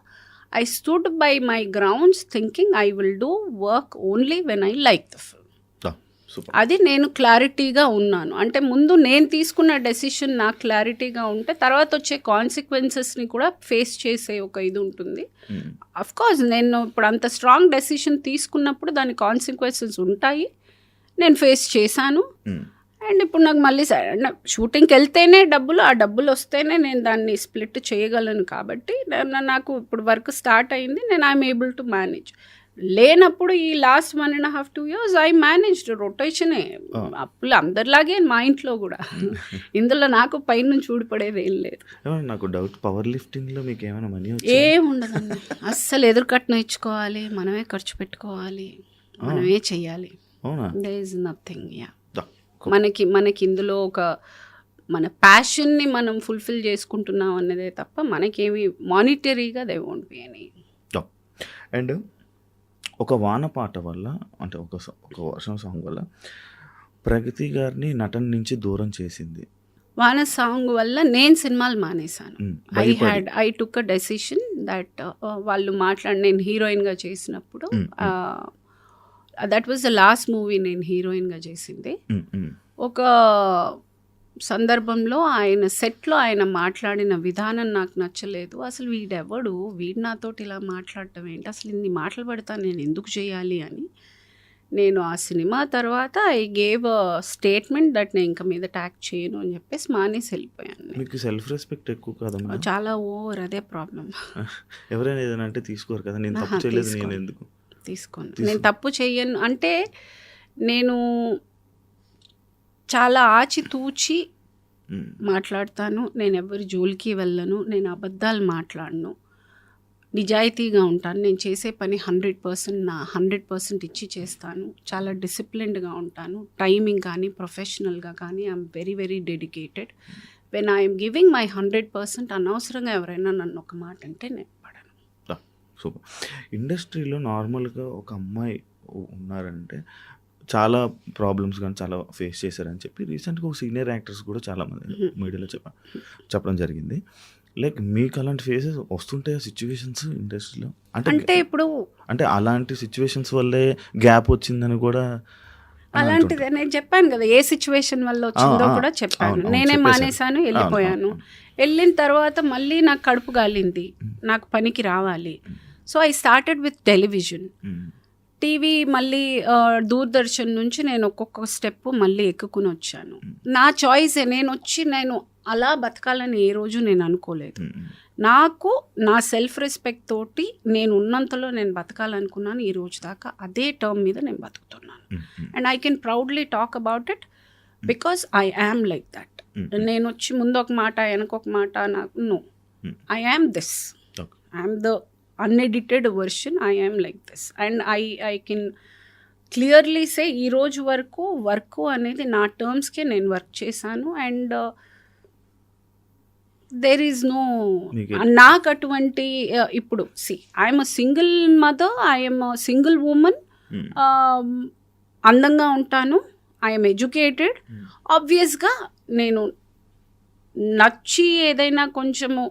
I stood by my grounds thinking I will do work only when I like the film. అది నేను క్లారిటీగా ఉన్నాను. అంటే ముందు నేను తీసుకున్న డెసిషన్ నాకు క్లారిటీగా ఉంటే తర్వాత వచ్చే కాన్సిక్వెన్సెస్ని కూడా ఫేస్ చేసే ఒక ఇది ఉంటుంది. అఫ్కోర్స్ నేను ఇప్పుడు అంత స్ట్రాంగ్ డెసిషన్ తీసుకున్నప్పుడు దాని కాన్సిక్వెన్సెస్ ఉంటాయి, నేను ఫేస్ చేశాను. అండ్ ఇప్పుడు నాకు మళ్ళీ షూటింగ్కి వెళ్తేనే డబ్బులు, ఆ డబ్బులు వస్తేనే నేను దాన్ని స్ప్లిట్ చేయగలను. కాబట్టి నాకు ఇప్పుడు వర్క్ స్టార్ట్ అయింది, నేను ఐఎమ్ ఏబుల్ టు మేనేజ్. లేనప్పుడు ఈ లాస్ట్ 1.5-2 years ఐ మేనేజ్డ్ రొటేషనే. అప్పులు అందరిలాగే మా ఇంట్లో కూడా. ఇందులో నాకు పైనుంచి ఊడిపడేది ఏం లేదు. నాకు డౌట్, పవర్ లిఫ్టింగ్లో మీకు ఏమైనా మనీ ఏముండదండి, అస్సలు ఎదురుకట్నం ఇచ్చుకోవాలి, మనమే ఖర్చు పెట్టుకోవాలి, మనమే చెయ్యాలి. There is nothing. యా మనకి ఇందులో ఒక మన ప్యాషన్ని మనం ఫుల్ఫిల్ చేసుకుంటున్నాం అన్నదే తప్ప మనకేమి మానిటరీగా they won't be any. And ఒక వాన పాట వల్ల అంటే ఒక వర్షం సాంగ్ వల్ల ప్రగతి గారిని నటన నుంచి దూరం చేసింది. వాన సాంగ్ వల్ల నేను సినిమాలు మానేశాను. I took a decision that వాళ్ళు నేను హీరోయిన్గా చేసినప్పుడు that was the last movie నేను హీరోయిన్గా చేసింది. ఒక సందర్భంలో ఆయన సెట్లో ఆయన మాట్లాడిన విధానం నాకు నచ్చలేదు. అసలు వీడు నాతోటి ఇలా మాట్లాడటం ఏంటి, అసలు ఇన్ని మాటలు పడతా నేను ఎందుకు చేయాలి అని నేను ఆ సినిమా తర్వాత I gave a statement that నేను ఇంకా మీద ట్యాక్ చేయను అని చెప్పేసి మానేసి వెళ్ళిపోయాను. మీకు సెల్ఫ్ రెస్పెక్ట్ ఎక్కువ కదా? చాలా ఓవర్, అదే ప్రాబ్లం. ఎవరైనా ఏదైనా అంటే తీసుకోరు కదా, నేను తప్పు చేయలేదు, నేను ఎందుకు తీసుకోను, నేను తప్పు చేయను అంటే నేను చాలా ఆచితూచి మాట్లాడతాను. నేను ఎవరి జోలికి వెళ్ళను, నేను అబద్ధాలు మాట్లాడను, నిజాయితీగా ఉంటాను. నేను చేసే పని 100% నా 100% ఇచ్చి చేస్తాను. చాలా డిసిప్లిన్డ్గా ఉంటాను. టైమింగ్ కానీ ప్రొఫెషనల్గా కానీ I'm very very dedicated. When I'm giving my 100%, అనవసరంగా ఎవరైనా నన్ను ఒక మాట అంటే నేను పడను. సూపర్. ఇండస్ట్రీలో నార్మల్గా ఒక అమ్మాయి ఉన్నారంటే చాలా ప్రాబ్లమ్స్ కానీ చాలా ఫేస్ చేశారని చెప్పి రీసెంట్గా ఒక సీనియర్ యాక్టర్స్ కూడా చాలామంది మీడియాలో చెప్పడం జరిగింది. లైక్ మీకు అలాంటి ఫేసెస్ వస్తుంటాయి సిచ్యువేషన్స్ ఇండస్ట్రీలో? అంటే ఇప్పుడు అంటే అలాంటి సిచ్యువేషన్స్ వల్లే గ్యాప్ వచ్చిందని కూడా అలాంటిదే నేను చెప్పాను కదా, ఏ సిచ్యువేషన్ వల్ల వచ్చిందో కూడా చెప్పాను. నేనే మానేశాను, వెళ్ళిపోయాను. వెళ్ళిన తర్వాత మళ్ళీ నాకు కడుపు గాలింది, నాకు పనికి రావాలి. So I started with television. TV మళ్ళీ దూరదర్శన్ నుంచి నేను ఒక్కొక్క స్టెప్ మళ్ళీ ఎక్కుకుని వచ్చాను. నా చాయిస్. నేను అలా బతకాలని ఏ రోజు నేను అనుకోలేదు. నాకు నా సెల్ఫ్ రెస్పెక్ట్ తోటి నేను ఉన్నంతలో నేను బతకాలనుకున్నాను. ఈ రోజు దాకా అదే టర్మ్ మీద నేను బతుకుతున్నాను. And I can proudly talk about it because I am like that. నేను వచ్చి ముందు ఒక మాట వెనకొక మాట, నాకు no, I am this, I am the unedited version, I am like this. And I can clearly say ఈ రోజు వరకు వర్క్ అనేది నా టర్మ్స్కే నేను వర్క్ చేశాను. అండ్ దేర్ ఈజ్ నో, నాకు అటువంటి ఇప్పుడు I'm a single mother, I'm a single women, అందంగా ఉంటాను, ఐఎమ్ ఎడ్యుకేటెడ్. ఆబ్వియస్గా నేను నచ్చి ఏదైనా కొంచెము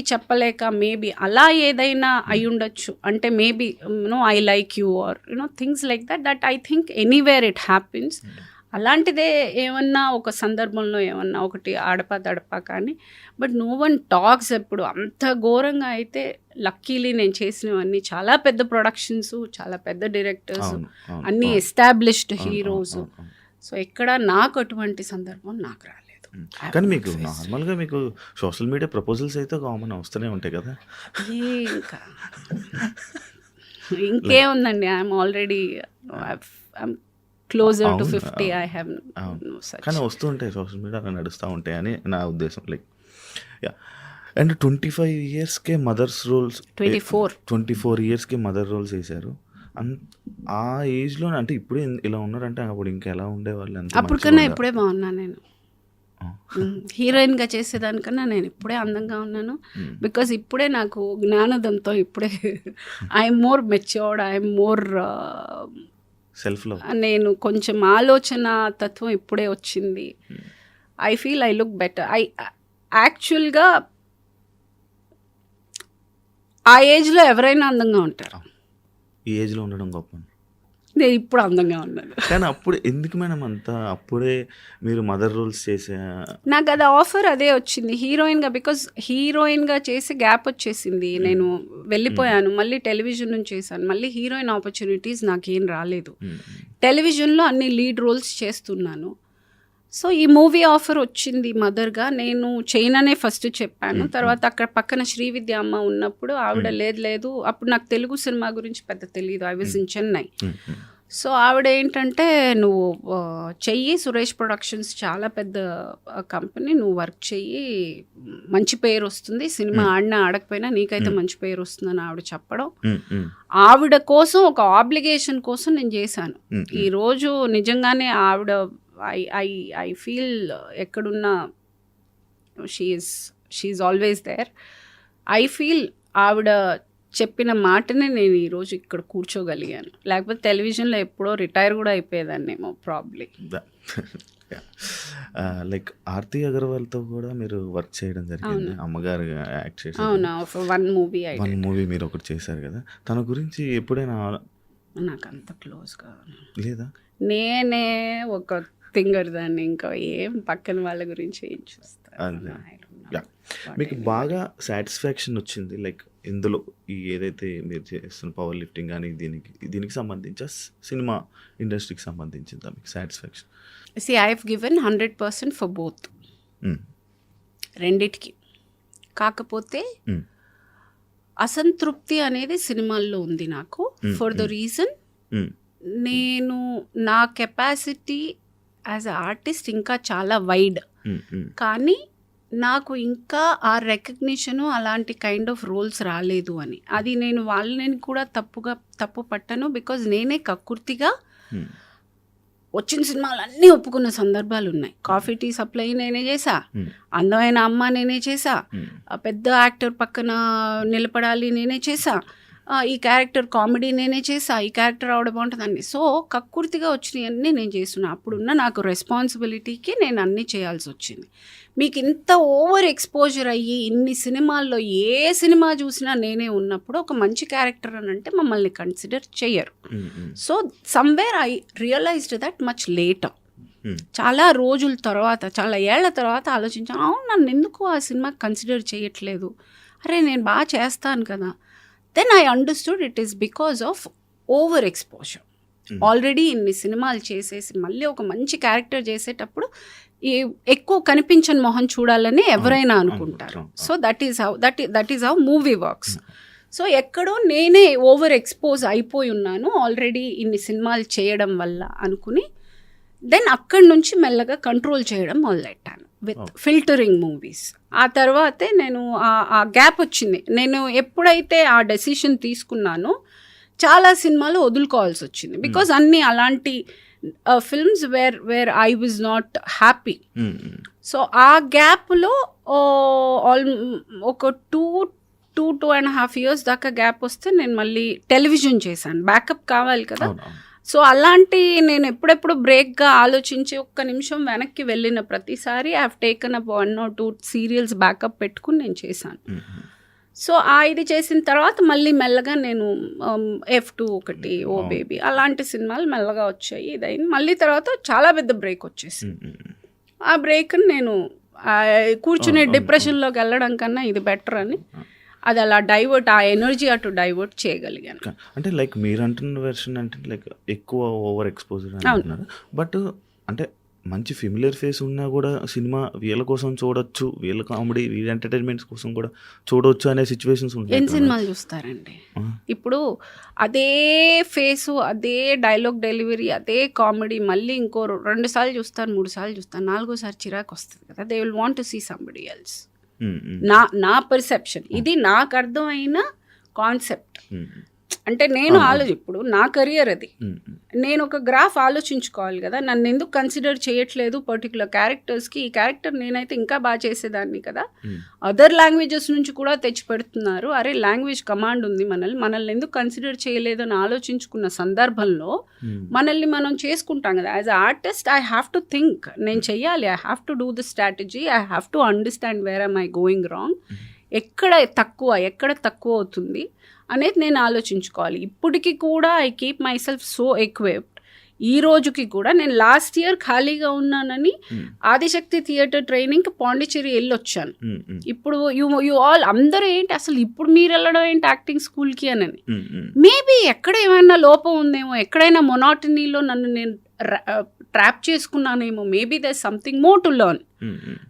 చెప్పలేక మేబీ అలా ఏదైనా అయి ఉండొచ్చు. అంటే maybe I like you or things like that I think anywhere it happens. అలాంటిదే ఏమన్నా ఒక సందర్భంలో ఏమన్నా ఒకటి ఆడపా కానీ, బట్ నో వన్ టాక్స్. ఎప్పుడు అంత ఘోరంగా అయితే లక్కీలీ నేను చేసినవన్నీ చాలా పెద్ద ప్రొడక్షన్స్, చాలా పెద్ద డైరెక్టర్స్, అన్నీ ఎస్టాబ్లిష్డ్ హీరోస్. సో ఎక్కడ నాకు అటువంటి సందర్భం నాకు రాలేదు. కానీ మీకు నార్మల్గా మీకు సోషల్ మీడియా ప్రపోజల్స్ అయితే కామన్ వస్తూనే ఉంటాయి కదా? ఇంకా ఇంకేముందండి, I'm already closer to 50. I have no such. కానీ వస్తూ ఉంటాయి సోషల్ మీడియా, అలా నడుస్తూ ఉంటాయి అని నా ఉద్దేశం. Like yeah. అండ్ 25 yearsకే మదర్స్ రోల్స్, 24 yearsకే మదర్ రోల్స్ వేశారు. ఆ ఏజ్లో అంటే ఇప్పుడే ఇలా ఉన్నారంటే అప్పుడు ఇంకా ఎలా ఉండేవాళ్ళు? అప్పటికన్నా ఇప్పుడే బాగున్నాను నేను. హీరోయిన్గా చేసేదానికన్నా నేను ఇప్పుడే అందంగా ఉన్నాను. బికాజ్ ఇప్పుడే నాకు జ్ఞానోదంతో ఇప్పుడే I'm more matured, I'm more self love. నేను కొంచెం ఆలోచన తత్వం ఇప్పుడే వచ్చింది. I feel I look better. యాక్చువల్గా ఆ ఏజ్లో ఎవరైనా అందంగా ఉంటారు. ఈ ఏజ్లో ఉండడం గొప్ప. నేను ఇప్పుడు అందంగా ఉన్నాను. కానీ అప్పుడు ఎందుకు మేడం అంతా అప్పుడే మీరు మదర్ రోల్స్ చేసే? నాకు అది ఆఫర్ అదే వచ్చింది హీరోయిన్గా. బికాజ్ హీరోయిన్గా చేసి గ్యాప్ వచ్చేసింది, నేను వెళ్ళిపోయాను. మళ్ళీ టెలివిజన్ నుంచి చేశాను. మళ్ళీ హీరోయిన్ ఆపర్చునిటీస్ నాకేం రాలేదు. టెలివిజన్లో అన్ని లీడ్ రోల్స్ చేస్తున్నాను. సో ఈ మూవీ ఆఫర్ వచ్చింది మదర్గా. నేను చేయననే ఫస్ట్ చెప్పాను. తర్వాత అక్కడ పక్కన శ్రీవిద్య అమ్మ ఉన్నప్పుడు ఆవిడ లేదు, అప్పుడు నాకు తెలుగు సినిమా గురించి పెద్ద తెలియదు. I was in Chennai. So ఆవిడ ఏంటంటే, నువ్వు చెయ్యి, సురేష్ ప్రొడక్షన్స్ చాలా పెద్ద కంపెనీ, నువ్వు వర్క్ చెయ్యి, మంచి పేరు వస్తుంది, సినిమా ఆడినా ఆడకపోయినా నీకైతే మంచి పేరు వస్తుందని ఆవిడ చెప్పడం. ఆవిడ కోసం, ఒక ఆబ్లిగేషన్ కోసం నేను చేశాను. ఈరోజు నిజంగానే ఆవిడ I feel ఎక్కడున్నా she is always there. I feel ఆవిడ చెప్పిన మాటనే నేను ఈరోజు ఇక్కడ కూర్చోగలిగాను. లేకపోతే టెలివిజన్లో ఎప్పుడో రిటైర్ కూడా అయిపోయేదాన్నేమో ప్రాబ్లీ. లైక్ ఆర్తి అగర్వాల్తో కూడా మీరు వర్క్ చేయడం జరిగింది, అమ్మగారు యాక్ట్ చేశారు. అవునా, వన్ మూవీ మీరు ఒకటి చేశారు కదా. తన గురించి ఎప్పుడైనా నాకు అంత క్లోజ్గా లేదా? నేనే ఒక థింగర్ దాన్ని, ఇంకా ఏం పక్కన వాళ్ళ గురించి ఏం చూస్తాను. మీకు బాగా సాటిస్ఫాక్షన్ వచ్చింది లైక్ ఇందులో ఈ ఏదైతే మీరు చేస్తున్న పవర్ లిఫ్టింగ్ కానీ దీనికి సంబంధించి సినిమా ఇండస్ట్రీకి సంబంధించిందా మీకు satisfaction? I have given 100% for both, రెండిటికి. కాకపోతే అసంతృప్తి అనేది సినిమాల్లో ఉంది నాకు. ఫర్ ద రీజన్, నేను నా కెపాసిటీ యాజ్ అ ఆర్టిస్ట్ ఇంకా చాలా వైడ్, కానీ నాకు ఇంకా ఆ రికగ్నిషను అలాంటి కైండ్ ఆఫ్ రోల్స్ రాలేదు అని. అది నేను వాళ్ళని కూడా తప్పు పట్టను. బికాజ్ నేనే కక్కుర్తిగా వచ్చిన సినిమాలన్నీ ఒప్పుకున్న సందర్భాలు ఉన్నాయి. కాఫీ టీ సప్లై నేనే చేసా, అందమైన అమ్మ నేనే చేసా, పెద్ద యాక్టర్ పక్కన నిలబడాలి నేనే చేసా, ఈ క్యారెక్టర్ కామెడీ నేనే చేసా, ఈ క్యారెక్టర్ రావడం బాగుంటుందండి. సో కక్కుర్తిగా వచ్చినవన్నీ నేను చేస్తున్నా. అప్పుడున్న నాకు రెస్పాన్సిబిలిటీకి నేను అన్నీ చేయాల్సి వచ్చింది. మీకు ఇంత ఓవర్ ఎక్స్పోజర్ అయ్యి ఇన్ని సినిమాల్లో ఏ సినిమా చూసినా నేనే ఉన్నప్పుడు ఒక మంచి క్యారెక్టర్ అని అంటే మమ్మల్ని కన్సిడర్ చెయ్యరు. So somewhere I realized that much later. చాలా రోజుల తర్వాత, చాలా ఏళ్ల తర్వాత ఆలోచించాను, అవును నన్ను ఎందుకు ఆ సినిమాకి కన్సిడర్ చేయట్లేదు, అరే నేను బాగా చేస్తాను కదా. Then I understood it is because of over exposure. Already ఇన్ని సినిమాలు చేసేసి మళ్ళీ ఒక మంచి క్యారెక్టర్ చేసేటప్పుడు ఎక్కువ కనిపించని మొహం చూడాలని ఎవరైనా అనుకుంటారు. So that is how movie works. So ఎక్కడో నేనే ఓవర్ ఎక్స్పోజ్ అయిపోయి ఉన్నాను ఆల్రెడీ ఇన్ని సినిమాలు చేయడం వల్ల అనుకుని దెన్ అక్కడి నుంచి మెల్లగా కంట్రోల్ చేయడం మొదలెట్టాను విత్ ఫిల్టరింగ్ మూవీస్. ఆ తర్వాతే నేను ఆ గ్యాప్ వచ్చింది. నేను ఎప్పుడైతే ఆ డెసిషన్ తీసుకున్నానో చాలా సినిమాలు వదులుకోవాల్సి వచ్చింది. బికాజ్ అన్నీ అలాంటి films where I was not happy. So ఆ గ్యాప్లో ఒక 2.5 years దాకా గ్యాప్ వస్తే నేను మళ్ళీ టెలివిజన్ చేశాను. బ్యాకప్ కావాలి కదా. సో అలాంటి నేను ఎప్పుడెప్పుడు బ్రేక్గా ఆలోచించి ఒక్క నిమిషం వెనక్కి వెళ్ళిన ప్రతిసారి I have taken up 1 or 2 serials backup పెట్టుకుని నేను చేశాను. సో ఇది చేసిన తర్వాత మళ్ళీ మెల్లగా నేను F2 ఒకటి, ఓ బేబీ అలాంటి సినిమాలు మెల్లగా వచ్చాయి. ఇదైంది. మళ్ళీ తర్వాత చాలా పెద్ద బ్రేక్ వచ్చేసి ఆ బ్రేక్ని నేను కూర్చునే డిప్రెషన్లోకి వెళ్ళడం కన్నా ఇది బెటర్ అని అది అలా డైవర్ట్, ఆ ఎనర్జీ అటు డైవర్ట్ చేయగలిగాను. అంటే లైక్ మీరు అంటున్న వెర్షన్ అంటే లైక్ ఎక్కువ ఓవర్ ఎక్స్పోజర్ అంటున్నారు. బట్ అంటే మంచి ఫెమిలియర్ ఫేస్ ఉన్నా కూడా సినిమా వీళ్ళ కోసం చూడొచ్చు, వీళ్ళ కామెడీ వీళ్ళ ఎంటర్టైన్మెంట్స్ కోసం కూడా చూడొచ్చు అనే సిచ్యువేషన్స్ ఉంటాయి. ఎన్ని సినిమాలు చూస్తారండి ఇప్పుడు అదే ఫేసు, అదే డైలాగ్ డెలివరీ, అదే కామెడీ మళ్ళీ ఇంకో 2 సార్లు చూస్తాను, 3 సార్లు చూస్తాను, 4వసారి చిరాకు వస్తుంది కదా. They will want to see somebody else. నా పర్సెప్షన్ ఇది, నాకు అర్థమైన కాన్సెప్ట్. అంటే నేను ఇప్పుడు నా కెరియర్ అది, నేను ఒక గ్రాఫ్ ఆలోచించుకోవాలి కదా. నన్ను ఎందుకు కన్సిడర్ చేయట్లేదు పర్టికులర్ క్యారెక్టర్స్కి? ఈ క్యారెక్టర్ నేనైతే ఇంకా బాగా చేసేదాన్ని కదా. అదర్ లాంగ్వేజెస్ నుంచి కూడా తెచ్చి పెడుతున్నారు. అరే లాంగ్వేజ్ కమాండ్ ఉంది, మనల్ని ఎందుకు కన్సిడర్ చేయలేదు అని ఆలోచించుకున్న సందర్భంలో మనల్ని మనం చేసుకుంటాం కదా. As a artist I have to think, నేను చెయ్యాలి, I have to do the strategy, I have to understand where am I going wrong, ఎక్కడ తక్కువ అవుతుంది అనేది నేను ఆలోచించుకోవాలి. ఇప్పటికీ కూడా I keep myself so equipped. ఈ రోజుకి కూడా నేను లాస్ట్ ఇయర్ ఖాళీగా ఉన్నానని ఆదిశక్తి థియేటర్ ట్రైనింగ్కి పాండిచ్చేరి వెళ్ళొచ్చాను. ఇప్పుడు యూ ఆల్ అందరూ ఏంటి అసలు ఇప్పుడు మీరు వెళ్ళడం ఏంటి యాక్టింగ్ స్కూల్కి అని. మేబీ ఎక్కడ ఏమైనా లోపం ఉందేమో, ఎక్కడైనా మొనాటనీలో నన్ను నేను ట్రాప్ చేసుకున్నానేమో. Maybe there something more to learn.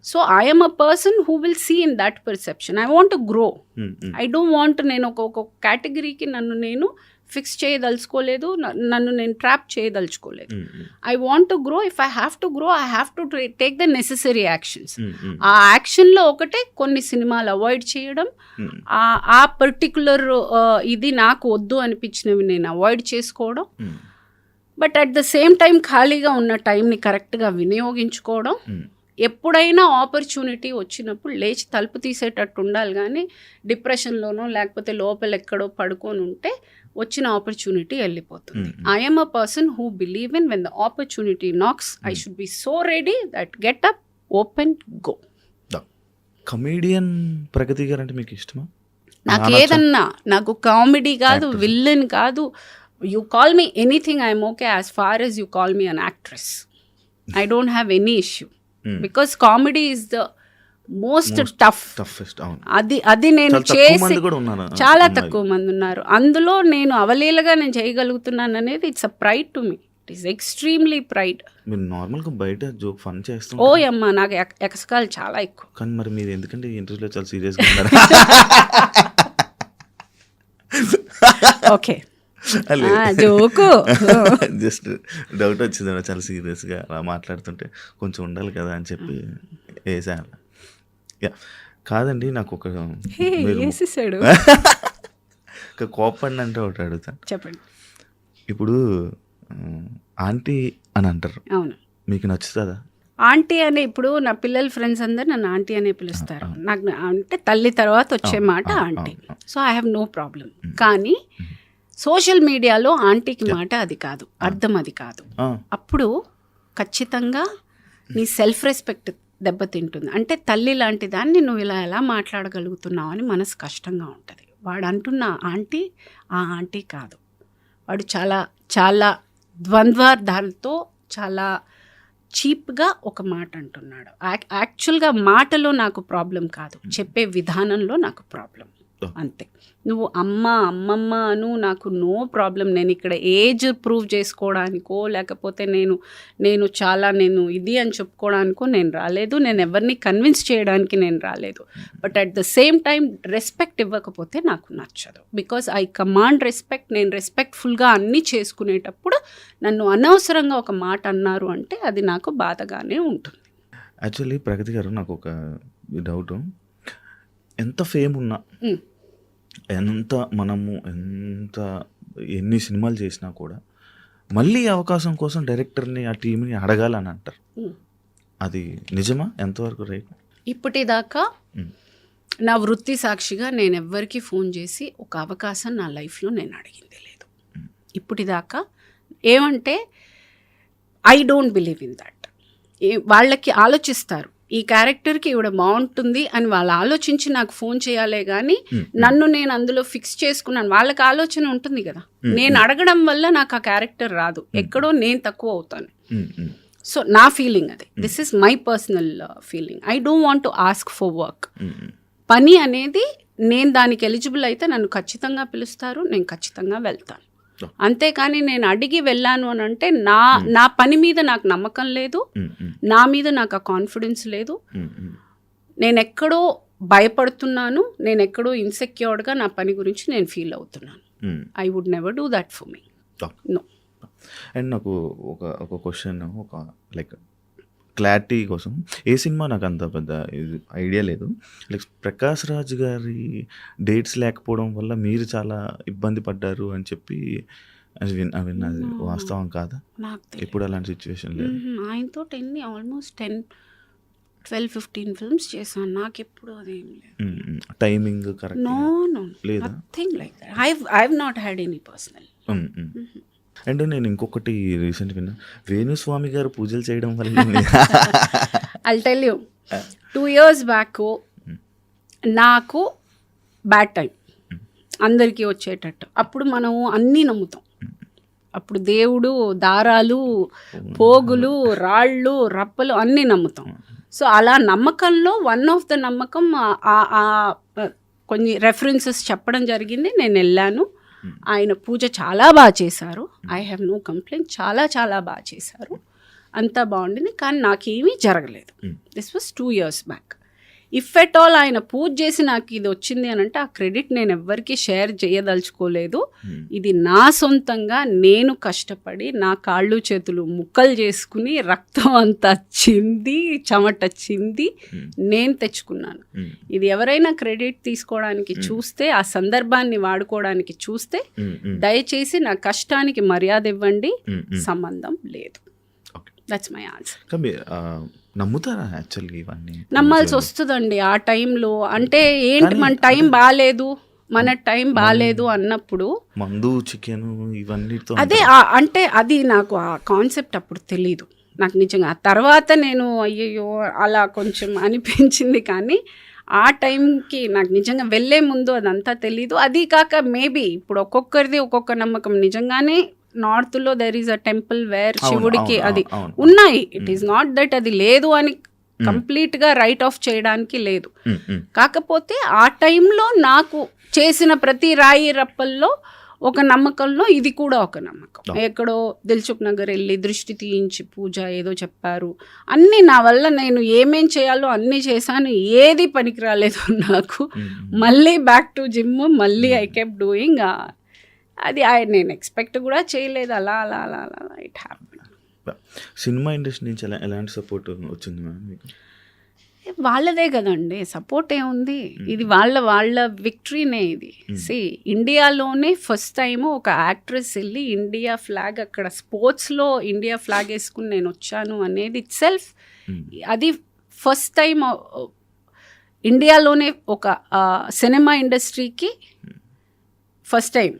So I'm a person who will see in that perception. I want to grow. I don't want నేను ఒక కేటగిరీకి నన్ను నేను ఫిక్స్ చేయదలుచుకోలేదు, నన్ను నేను ట్రాప్ చేయదలుచుకోలేదు. I want to grow. If I have to grow I have to take the necessary actions. ఆ యాక్షన్లో ఒకటే కొన్ని సినిమాలు అవాయిడ్ చేయడం, ఆ పర్టికులర్ ఇది నాకు వద్దు అనిపించినవి నేను అవాయిడ్ చేసుకోవడం. But at the same time ఖాళీగా ఉన్న టైంని కరెక్ట్గా వినియోగించుకోవడం. ఎప్పుడైనా ఆపర్చునిటీ వచ్చినప్పుడు లేచి తలుపు తీసేటట్టు ఉండాలి, కానీ డిప్రెషన్లోనో లేకపోతే లోపల ఎక్కడో పడుకొని ఉంటే వచ్చిన ఆపర్చునిటీ వెళ్ళిపోతుంది. I'm a person who believe in when the opportunity knocks I should be so ready that get up, open, go. Comedian Pragati గారు అంటే మీకు ఇష్టమా? నాకు ఏదన్నా, నాకు కామెడీ కాదు, విల్లన్ కాదు, you call me anything, I'm okay as far as you call me an actress. I don't have any issue because comedy is the most toughest. అది నేను చేసి చాలా తక్కువ మంది ఉన్నారు. అందులో నేను అవలీలగా నేను చేయగలుగుతున్నాను అనేది it's a pride to me. It is extremely pride. మీరు నార్మల్గా బయట జోక్ ఫన్ చేస్తాం. ఓ అమ్మా, నాకు ఎకసకాలు చాలా ఎక్కువ. కానీ మరి మీరు ఎందుకంటే ఇంటర్వ్యూలో చాలా సీరియస్గా ఉన్నారు. ఓకే జోకు, జస్ట్ డౌట్ వచ్చింది, చాలా సీరియస్గా అలా మాట్లాడుతుంటే కొంచెం ఉండాలి కదా అని చెప్పి వేసాను. యా కాదండి, నాకు ఒక వేసేసాడు కోపండి అంటే ఒకటి అడుగుతాను. చెప్పండి. ఇప్పుడు ఆంటీ అని అంటారు, అవును, మీకు నచ్చుతుందా? ఆంటీ అనే ఇప్పుడు నా పిల్లల ఫ్రెండ్స్ అందరు నన్ను ఆంటీ అనే పిలుస్తారు. నాకు అంటే తల్లి తర్వాత వచ్చే మాట aunty. So I have no problem. కానీ సోషల్ మీడియాలో ఆంటీకి మాట అది కాదు, అర్థం అది కాదు. అప్పుడు ఖచ్చితంగా నీ సెల్ఫ్ రెస్పెక్ట్ దెబ్బతింటుంది. అంటే తల్లి లాంటి దాన్ని నువ్వు ఇలా ఎలా మాట్లాడగలుగుతున్నావు అని మనసు కష్టంగా ఉంటుంది. వాడు అంటున్న ఆంటీ ఆ ఆంటీ కాదు, వాడు చాలా చాలా ద్వంద్వార్థాలతో చాలా చీప్గా ఒక మాట అంటున్నాడు. యాక్చువల్గా మాటలో నాకు ప్రాబ్లం కాదు, చెప్పే విధానంలో నాకు ప్రాబ్లం. అంతే. నువ్వు అమ్మమ్మ అను, నాకు నో ప్రాబ్లం. నేను ఇక్కడ ఏజ్ ప్రూవ్ చేసుకోవడానికో లేకపోతే నేను చాలా ఇది అని చెప్పుకోవడానికో నేను రాలేదు. నేను ఎవరిని కన్విన్స్ చేయడానికి నేను రాలేదు. But at the same time respect ఇవ్వకపోతే నాకు నచ్చదు. Because I command respect. నేను రెస్పెక్ట్ఫుల్గా అన్నీ చేసుకునేటప్పుడు నన్ను అనవసరంగా ఒక మాట అన్నారు అంటే అది నాకు బాధగానే ఉంటుంది. యాక్చువల్లీ ప్రగతి గారు, నాకు ఒక డౌట్. ఎంత ఫేమ్ ఉన్నా, ఎంత ఎన్ని సినిమాలు చేసినా కూడా మళ్ళీ అవకాశం కోసం డైరెక్టర్ని ఆ టీంని అడగాలని అంటారు. అది నిజమా? ఎంతవరకు రైట్? ఇప్పటిదాకా నా వృత్తి సాక్షిగా నేను ఎవ్వరికి ఫోన్ చేసి ఒక అవకాశం నా లైఫ్లో నేను అడిగింది లేదు ఇప్పటిదాకా. ఏమంటే I don't believe in that. వాళ్ళకి ఆలోచిస్తారు, ఈ క్యారెక్టర్కి ఇవిడ బాగుంటుంది అని వాళ్ళు ఆలోచించి నాకు ఫోన్ చేయాలే కానీ నన్ను నేను అందులో ఫిక్స్ చేసుకున్నాను. వాళ్ళకి ఆలోచన ఉంటుంది కదా, నేను అడగడం వల్ల నాకు ఆ క్యారెక్టర్ రాదు, ఎక్కడో నేను తక్కువ అవుతాను. సో నా ఫీలింగ్ అది. This is my personal feeling. I don't want to ask for work. పని అనేది నేను దానికి ఎలిజిబుల్ అయితే నన్ను ఖచ్చితంగా పిలుస్తారు, నేను ఖచ్చితంగా వెళ్తాను. అంతేకాని నేను అడిగి వెళ్ళాను అని అంటే నా పని మీద నాకు నమ్మకం లేదు, నా మీద నాకు ఆ కాన్ఫిడెన్స్ లేదు, నేను ఎక్కడో భయపడుతున్నాను, నేను ఎక్కడో ఇన్సెక్యూర్డ్గా నా పని గురించి నేను ఫీల్ అవుతున్నాను. I would never do that for me. No. And నాకు ఒక క్వశ్చన్, ఒక లైక్ క్లారిటీ కోసం. ఏ సినిమా నాకు అంత పెద్ద ఐడియా లేదు. లైక్ ప్రకాష్ రాజ్ గారి డేట్స్ లేకపోవడం వల్ల మీరు చాలా ఇబ్బంది పడ్డారు అని చెప్పి అది విన్నది వాస్తవం కాదా? ఎప్పుడు అలాంటి సిచ్యువేషన్ లేదు. ఆయనతో ఆల్మోస్ట్ 10-12-15 ఫిల్మ్స్ చేశాను. నాకు ఎప్పుడు అదేం లేదు. టైమింగ్ కరెక్ట్ లేదా? Nothing like that. I have not had any personal. And నేను ఇంకొకటి రీసెంట్ విన్నా, వేణుస్వామి గారు పూజలు చేయడం వల్ల I'll tell you, 2 years back నాకు బ్యాడ్ టైం అందరికీ వచ్చేటట్టు. అప్పుడు మనం అన్నీ నమ్ముతాం. అప్పుడు దేవుడు, దారాలు, పోగులు, రాళ్ళు, రప్పలు అన్నీ నమ్ముతాం. సో అలా నమ్మకంలో వన్ ఆఫ్ ద నమ్మకం కొన్ని రెఫరెన్సెస్ చెప్పడం జరిగింది. నేను వెళ్ళాను. ఆయన పూజ చాలా బాగా చేశారు. I have no complaint. చాలా చాలా బాగా చేశారు, అంతా బాగుండింది. కానీ నాకేమీ జరగలేదు. This was 2 years back. If at all ఆయన పూజ చేసి నాకు ఇది వచ్చింది అని అంటే ఆ క్రెడిట్ నేను ఎవ్వరికీ షేర్ చేయదలుచుకోలేదు. ఇది నా సొంతంగా నేను కష్టపడి నా కాళ్ళు చేతులు ముక్కలు చేసుకుని రక్తం అంతా చింది చెమట చింది నేను తెచ్చుకున్నాను. ఇది ఎవరైనా క్రెడిట్ తీసుకోవడానికి చూస్తే, ఆ సందర్భాన్ని వాడుకోవడానికి చూస్తే దయచేసి నా కష్టానికి మర్యాద ఇవ్వండి, సంబంధం లేదు. That's my answer. నమ్ముతారా యాక్చువల్లీ? ఇవన్నీ నమ్మాల్సి వస్తుందండి ఆ టైంలో. అంటే ఏంటి, మన టైం బాగాలేదు, మన టైం బాగాలేదు అన్నప్పుడు మందు, చికెన్ ఇవన్నీ అదే. అంటే అది నాకు ఆ కాన్సెప్ట్ అప్పుడు తెలీదు నాకు నిజంగా. ఆ తర్వాత నేను అయ్యయ్యో అలా కొంచెం అనిపించింది. కానీ ఆ టైంకి నాకు నిజంగా వెళ్ళే ముందు అదంతా తెలీదు. అది కాక మేబీ ఇప్పుడు ఒక్కొక్కరిది ఒక్కొక్క నమ్మకం. నిజంగానే నార్త్లో there is a temple where శివుడికి అది ఉన్నాయి. ఇట్ ఈస్ నాట్ దట్ అది లేదు అని కంప్లీట్గా రైట్ ఆఫ్ చేయడానికి లేదు. కాకపోతే ఆ టైంలో నాకు చేసిన ప్రతి రాయి రప్పల్లో ఒక నమ్మకంలో ఇది కూడా ఒక నమ్మకం. ఎక్కడో దిల్సుఖ్ నగర్ వెళ్ళి దృష్టి తీయించి పూజ ఏదో చెప్పారు. అన్నీ నా వల్ల నేను ఏమేం చేయాలో అన్నీ చేశాను, ఏది పనికి రాలేదు నాకు. మళ్ళీ బ్యాక్ టు జిమ్, మళ్ళీ ఐ కెప్ డూయింగ్. అది నేను ఎక్స్పెక్ట్ కూడా చేయలేదు. అలా అలా అలా అలా ఇట్ హ్యాపెన్. సినిమా ఇండస్ట్రీ నుంచి ఎలాంటి సపోర్ట్ వచ్చింది మ్యామ్ మీకు? వాళ్ళదే కదండి, సపోర్ట్ ఏముంది, ఇది వాళ్ళ విక్టరీనే ఇది. సి ఇండియాలోనే ఫస్ట్ టైం ఒక యాక్ట్రెస్ వెళ్ళి ఇండియా ఫ్లాగ్ అక్కడ స్పోర్ట్స్లో ఇండియా ఫ్లాగ్ వేసుకుని నేను వచ్చాను అనేది ఇట్ సెల్ఫ్, అది ఫస్ట్ టైం ఇండియాలోనే ఒక సినిమా ఇండస్ట్రీకి ఫస్ట్ టైం,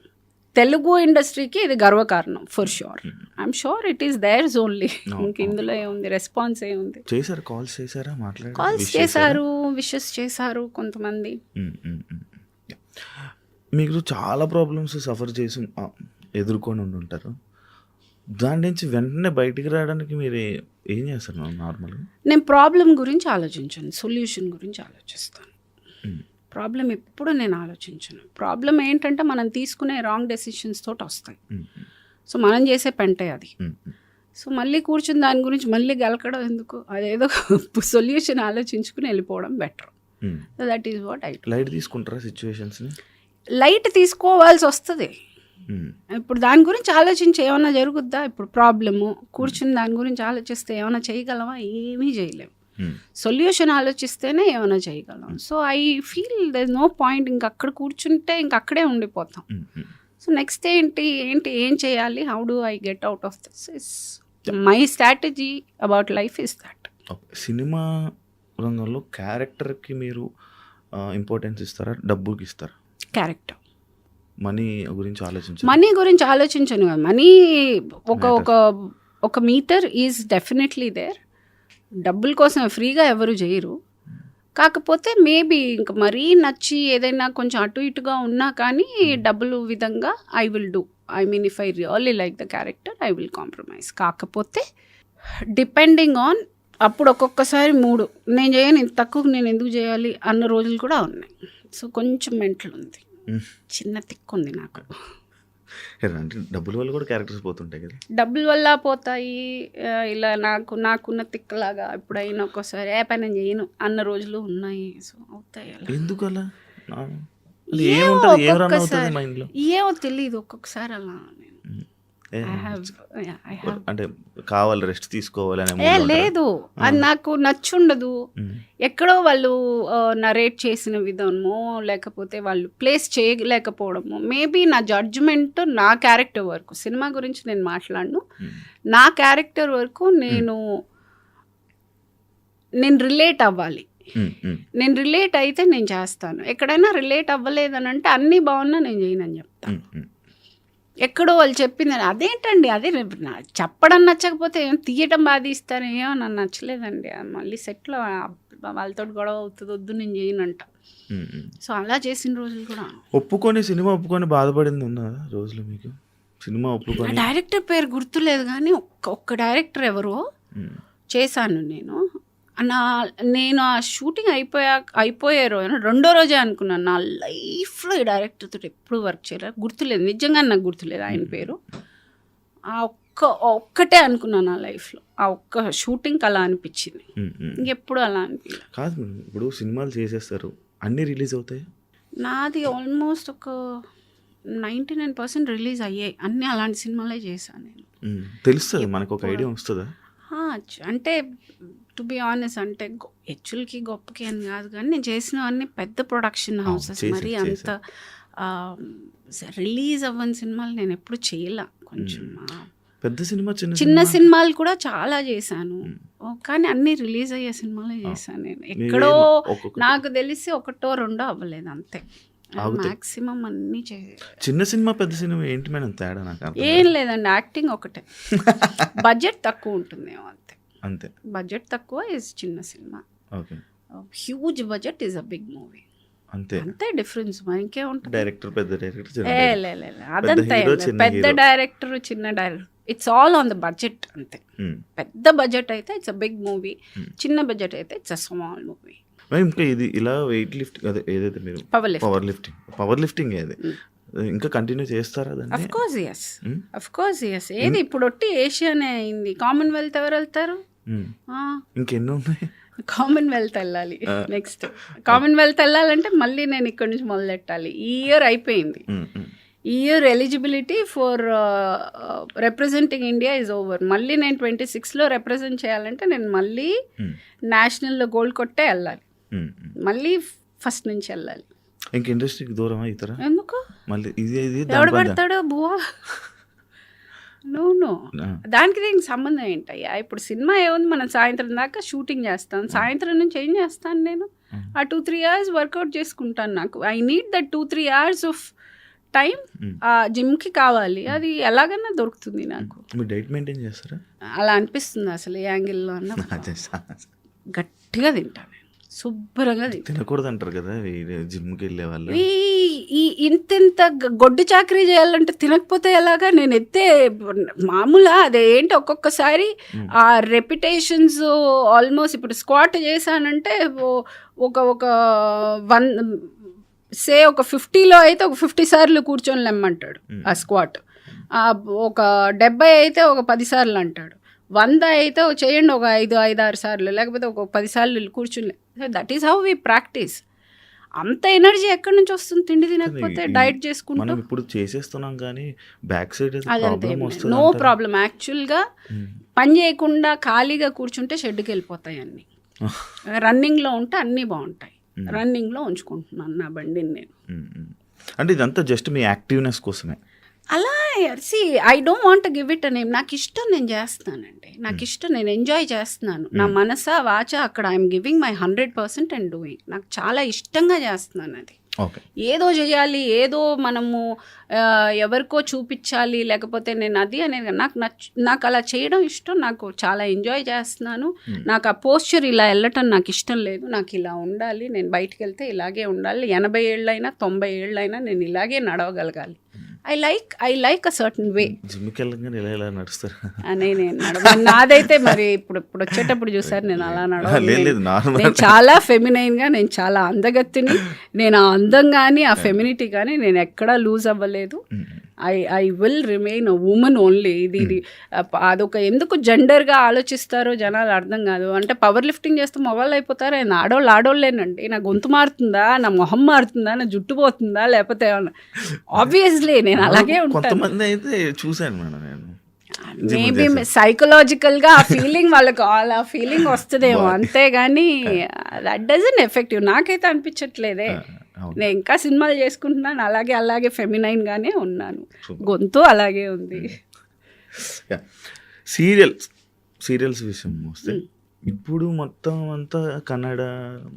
తెలుగు ఇండస్ట్రీకి ఇది గర్వకారణం for sure. I'm sure it is there's only. ఇంక ఇందులో ఏముంది, రెస్పాన్స్ ఏముంది. చేశారు, కాల్స్ చేశారా, మాట్లాడారు, కాల్స్ చేశారు, విషెస్ చేశారు కొంతమంది. మీరు చాలా ప్రాబ్లమ్స్ సఫర్ చేసి ఎదుర్కొని ఉంటారు, దాని నుంచి వెంటనే బయటికి రావడానికి మీరు ఏం చేస్తారు నార్మల్గా? నేను ప్రాబ్లం గురించి ఆలోచించాను, సొల్యూషన్ గురించి ఆలోచిస్తాను. ప్రాబ్లం ఎప్పుడు నేను ఆలోచించను. ప్రాబ్లం ఏంటంటే మనం తీసుకునే రాంగ్ డెసిషన్స్ తోటి వస్తాయి. సో మనం చేసే పెంటే అది. సో మళ్ళీ కూర్చుని దాని గురించి మళ్ళీ గెలకడం ఎందుకు, అదేదో సొల్యూషన్ ఆలోచించుకుని వెళ్ళిపోవడం better. That is what I. Light తీసుకుంటారా సిచ్యువేషన్స్ని? లైట్ తీసుకోవాల్సి వస్తుంది. ఇప్పుడు దాని గురించి ఆలోచించి ఏమైనా జరుగుద్దా? ఇప్పుడు ప్రాబ్లము కూర్చుని దాని గురించి ఆలోచిస్తే ఏమైనా చేయగలమా? ఏమీ చేయలేము. సొల్యూషన్ ఆలోచిస్తేనే ఏమైనా చేయగలం. So I feel there is no point, ఇంక అక్కడ కూర్చుంటే ఇంక అక్కడే ఉండిపోతాం. సో నెక్స్ట్ ఏం చేయాలి, how do I get out of this, is my strategy about life is that. Cinema రంగంలో క్యారెక్టర్కి మీరు ఇంపార్టెన్స్ ఇస్తారా, డబ్బుకి ఇస్తారా? క్యారెక్టర్. మనీ గురించి ఆలోచించను. మనీ ఒక మీటర్ ఈజ్ డెఫినెట్లీ దేర్. డబ్బుల కోసం ఫ్రీగా ఎవరు చేయరు. కాకపోతే మేబీ ఇంకా మరీ నచ్చి ఏదైనా కొంచెం అటు ఇటుగా ఉన్నా కానీ డబ్బులు విధంగా I will do. I mean if I really like the character I will compromise. కాకపోతే డిపెండింగ్ ఆన్ అప్పుడు ఒక్కొక్కసారి మూడు, నేను చేయను, ఇంత తక్కువ నేను ఎందుకు చేయాలి అన్న రోజులు కూడా ఉన్నాయి. సో కొంచెం మెంటల్ ఉంది, చిన్న తిక్కు ఉంది నాకు. అంటే డబ్బుల వల్ల కూడా క్యారెక్టర్స్ పోతుంటాయి కదా? డబ్బుల వల్ల పోతాయి. ఇలా నాకున్న తిక్కలాగా ఎప్పుడైనా ఒక్కోసారి ఏ పని నేను చేయను అన్న రోజులు ఉన్నాయి. సో అవుతాయి అలా. ఎందుకు అలా? ఏమో తెలియదు ఒక్కొక్కసారి అలా. అంటే కావాలి, రెస్ట్ తీసుకోవాలి. లేదు, అది నాకు నచ్చుండదు. ఎక్కడో వాళ్ళు నరేట్ చేసిన విధమో లేకపోతే వాళ్ళు ప్లేస్ చేయలేకపోవడము. మేబీ నా జడ్జ్మెంట్ నా క్యారెక్టర్ వరకు, సినిమా గురించి నేను మాట్లాడను, నా క్యారెక్టర్ వరకు నేను రిలేట్ అవ్వాలి. నేను రిలేట్ అయితే నేను చేస్తాను. ఎక్కడైనా రిలేట్ అవ్వలేదని అంటే అన్నీ బాగున్నా నేను చేయనని చెప్తాను. ఎక్కడో వాళ్ళు చెప్పింది అదేంటండి, అదే చెప్పడం నచ్చకపోతే ఏం తీయటం బాధ ఇస్తారు, ఏమో నన్ను నచ్చలేదండి, మళ్ళీ సెట్లో వాళ్ళతో గొడవ అవుతుంది, వద్దు నేను చేయనంట. సో అలా చేసిన రోజులు కూడా. సినిమా ఒప్పుకొని బాధపడింది ఉందా రోజులు మీకు? సినిమా ఒప్పుకొని డైరెక్టర్ పేరు గుర్తులేదు కానీ ఒక్క డైరెక్టర్ ఎవరో చేశాను నేను. నేను ఆ షూటింగ్ అయిపోయే రోజు రెండో రోజే అనుకున్నాను నా లైఫ్లో ఈ డైరెక్టర్తో ఎప్పుడు వర్క్ చేయలేదు. గుర్తులేదు, నిజంగా నాకు గుర్తులేదు ఆయన పేరు. ఆ ఒక్కటే అనుకున్నాను నా లైఫ్లో, ఆ ఒక్క షూటింగ్ అలా అనిపించింది, ఇంకెప్పుడు అలా అనిపించలేదు. కాదు, ఇప్పుడు సినిమాలు చేసేస్తారు, అన్నీ రిలీజ్ అవుతాయి. నాది ఆల్మోస్ట్ ఒక 99% రిలీజ్ అయ్యాయి, అన్నీ అలాంటి సినిమాలే చేశాను నేను. తెలుస్తుంది మనకు, ఒక ఐడియా వస్తుందా? అంటే టు బి ఆనెస్ట్, అంటే యాక్చువల్కి గొప్పకి అని కాదు కానీ నేను చేసినవన్నీ పెద్ద ప్రొడక్షన్ హౌసెస్, మరి అంత రిలీజ్ అవ్వని సినిమాలు నేను ఎప్పుడు చేయలే. కొంచెం పెద్ద సినిమా, చిన్న సినిమాలు కూడా చాలా చేశాను కానీ అన్నీ రిలీజ్ అయ్యే సినిమాలే చేశాను నేను. ఎక్కడో నాకు తెలిసి ఒకటో రెండో అవ్వలేదు అంతే, మాక్సిమం అన్నీ చిన్న సినిమా పెద్ద సినిమా ఏంటి మేడం తేడా? నాకు ఏం లేదండి, యాక్టింగ్ ఒకటే, బడ్జెట్ తక్కువ ఉంటుందేమో అంతే. బడ్జెట్ తక్కువ ఇస్ చిన్న సినిమా, huge budget is a big movie, అంతే డిఫరెన్స్. ఇంకే ఉంటుంది. డైరెక్టర్ పెద్ద డైరెక్టర్, అదంతా పెద్ద డైరెక్టర్ చిన్న director, it's all on the budget అంతే. పెద్ద బడ్జెట్ అయితే ఇట్స్ అ బిగ్ మూవీ, చిన్న బడ్జెట్ అయితే ఇట్స్ అ స్మాల్ మూవీ. ఇంకా ఇది ఇలా వెయిట్ లిఫ్ట్ అదే ఏదైతే మీరు పవర్ లిఫ్టింగ్ ఏది ఇంకా కంటిన్యూ చేస్తారా? Of course yes. ఏది ఇప్పుడు ఒట్టి ఏషియానే అయింది, కామన్వెల్త్ ఎవరు వెళ్తారు? ఇంకెన్నో ఉన్నాయి. కామన్వెల్త్ వెళ్ళాలి, నెక్స్ట్ కామన్వెల్త్ వెళ్ళాలంటే మళ్ళీ నేను ఇక్కడ నుంచి మొదలెట్టాలి. ఈ ఇయర్ అయిపోయింది, year eligibility for representing India is over. మళ్ళీ నేను 26లో రిప్రజెంట్ చేయాలంటే నేను మళ్ళీ నేషనల్లో గోల్డ్ కొట్టే వెళ్ళాలి, మళ్ళీ ఫస్ట్ నుంచి వెళ్ళాలి. ఇంక ఇండస్ట్రీకి దూరం అవుతారా? ఎందుకు? మళ్ళీ ఇది ఎవడు పడతాడో బువా. నో దానికి దీనికి సంబంధం ఏంటయ్యా? ఇప్పుడు సినిమా ఏముంది, మనం సాయంత్రం దాకా షూటింగ్ చేస్తాను, సాయంత్రం నుంచి ఏం చేస్తాను నేను? ఆ 2-3 hours వర్కౌట్ చేసుకుంటాను. నాకు I need that 2-3 hours of time ఆ జిమ్కి కావాలి. అది ఎలాగైనా దొరుకుతుంది నాకు. మీరు డైట్ మెయింటైన్ చేస్తారా? అలా అనిపిస్తుంది అసలు ఏ యాంగిల్లో అన్న. గట్టిగా తింటాను, శుభ్రంగా తినకూడదు అంటారు కదా జిమ్కి వెళ్ళే వాళ్ళు. ఇంత గొడ్డు చాకరీ చేయాలంటే తినకపోతే ఎలాగా? నేను ఎత్తే మామూలా అదేంటి, ఒక్కొక్కసారి ఆ రెప్యుటేషన్స్ ఆల్మోస్ట్ ఇప్పుడు స్క్వాట్ చేశానంటే ఒక 50లో అయితే ఒక 50 సార్లు కూర్చొని లెమ్మంటాడు ఆ స్క్వాట్. ఒక 70 అయితే ఒక 10 సార్లు అంటాడు. 100 అయితే చేయండి ఒక 5-6 సార్లు, లేకపోతే ఒక 10 సార్లు కూర్చుని. That is how we practice. అంత ఎనర్జీ ఎక్కడి నుంచి వస్తుంది తిండి తినకపోతే, డైట్ చేసుకుంటాం. ఇప్పుడు చేసేస్తున్నాం కానీ బ్యాక్ సైడ్ నో ప్రాబ్లం. యాక్చువల్గా పని చేయకుండా ఖాళీగా కూర్చుంటే షెడ్కి వెళ్ళిపోతాయి అన్నీ. రన్నింగ్లో ఉంటే అన్నీ బాగుంటాయి. రన్నింగ్లో ఉంచుకుంటున్నాను నా బండిని నేను. అంటే ఇదంతా జస్ట్ మీ యాక్టివ్నెస్ కోసమే? అలా I don't want give it name. నాకు ఇష్టం, నేను చేస్తానండి. నాకు ఇష్టం, నేను ఎంజాయ్ చేస్తున్నాను. నా మనసా వాచ అక్కడ I'm giving my 100% and doing. నాకు చాలా ఇష్టంగా చేస్తున్నాను అది. ఏదో చేయాలి, ఏదో మనము ఎవరికో చూపించాలి, లేకపోతే నేను అది అనేది నాకు అలా చేయడం ఇష్టం. నాకు చాలా ఎంజాయ్ చేస్తున్నాను. నాకు ఆ పోస్చర్ ఇలా వెళ్ళటం నాకు ఇష్టం లేదు. నాకు ఇలా ఉండాలి, నేను బయటికి వెళ్తే ఇలాగే ఉండాలి. 80 ఏళ్ళైనా 90 ఏళ్ళైనా నేను ఇలాగే నడవగలగాలి. I like a certain way. నాదైతే మరి ఇప్పుడు వచ్చేటప్పుడు చూసారు నేను అలా నడవలేదు. నేను చాలా ఫెమినైన్గా, నేను చాలా అందగత్తిని. నేను ఆ అందం కానీ ఆ ఫెమినిటీ కానీ నేను ఎక్కడా లూజ్ అవ్వలేదు. I will remain a women only. ఇది అదొక ఎందుకు జెండర్గా ఆలోచిస్తారో జనాలు అర్థం కాదు. అంటే పవర్ లిఫ్టింగ్ చేస్తే మొబైల్ అయిపోతారు. ఆయన ఆడోళ్ళేనండి. నా గొంతు మారుతుందా, నా మొహం మారుతుందా, నా జుట్టు పోతుందా, లేకపోతే ఆబ్వియస్లీ నేను అలాగే ఉంటాను. కొంతమంది అయితే చూశాను మేడం నేను, మేబీ సైకలాజికల్గా ఆ ఫీలింగ్ వాళ్ళకి ఆ ఫీలింగ్ వస్తుందేమో, అంతేగాని దట్ డజంట్ ఎఫెక్టివ్. నాకైతే అనిపించట్లేదే. నేను ఇంకా సినిమాలు చేసుకుంటున్నాను, అలాగే ఫెమినైన్గానే ఉన్నాను. గొంతు అలాగే ఉంది. సీరియల్స్ విషయం వస్తే ఇప్పుడు మొత్తం అంతా కన్నడ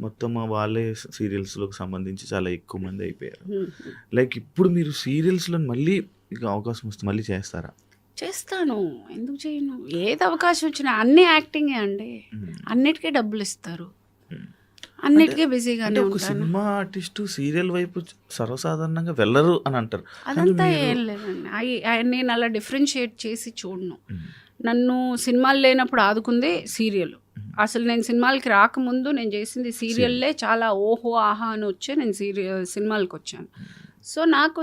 మొత్తం వాళ్ళే సీరియల్స్లోకి సంబంధించి చాలా ఎక్కువ మంది అయిపోయారు. లైక్ ఇప్పుడు మీరు సీరియల్స్లో మళ్ళీ ఇక అవకాశం వస్తే మళ్ళీ చేస్తారా? చేస్తాను, ఎందుకు చేయను. ఏది అవకాశం వచ్చినా అన్ని యాక్టింగే అండి. అన్నిటికీ డబ్బులు ఇస్తారు, అన్నిటికీ బిజీగానే ఉంటాను. సినిమా ఆర్టిస్టు సీరియల్ వైపు సర్వసాధారణంగా వెళ్ళరు అని అంటారు. అదంతా ఏం లేదండి. నేను అలా డిఫరెన్షియేట్ చేసి చూడను. నన్ను సినిమాలు లేనప్పుడు ఆదుకుందే సీరియల్. అసలు నేను సినిమాలకి రాకముందు నేను చేసింది సీరియల్లే. చాలా ఓహో ఆహా అని వచ్చే నేను సినిమాలకు వచ్చాను. సో నాకు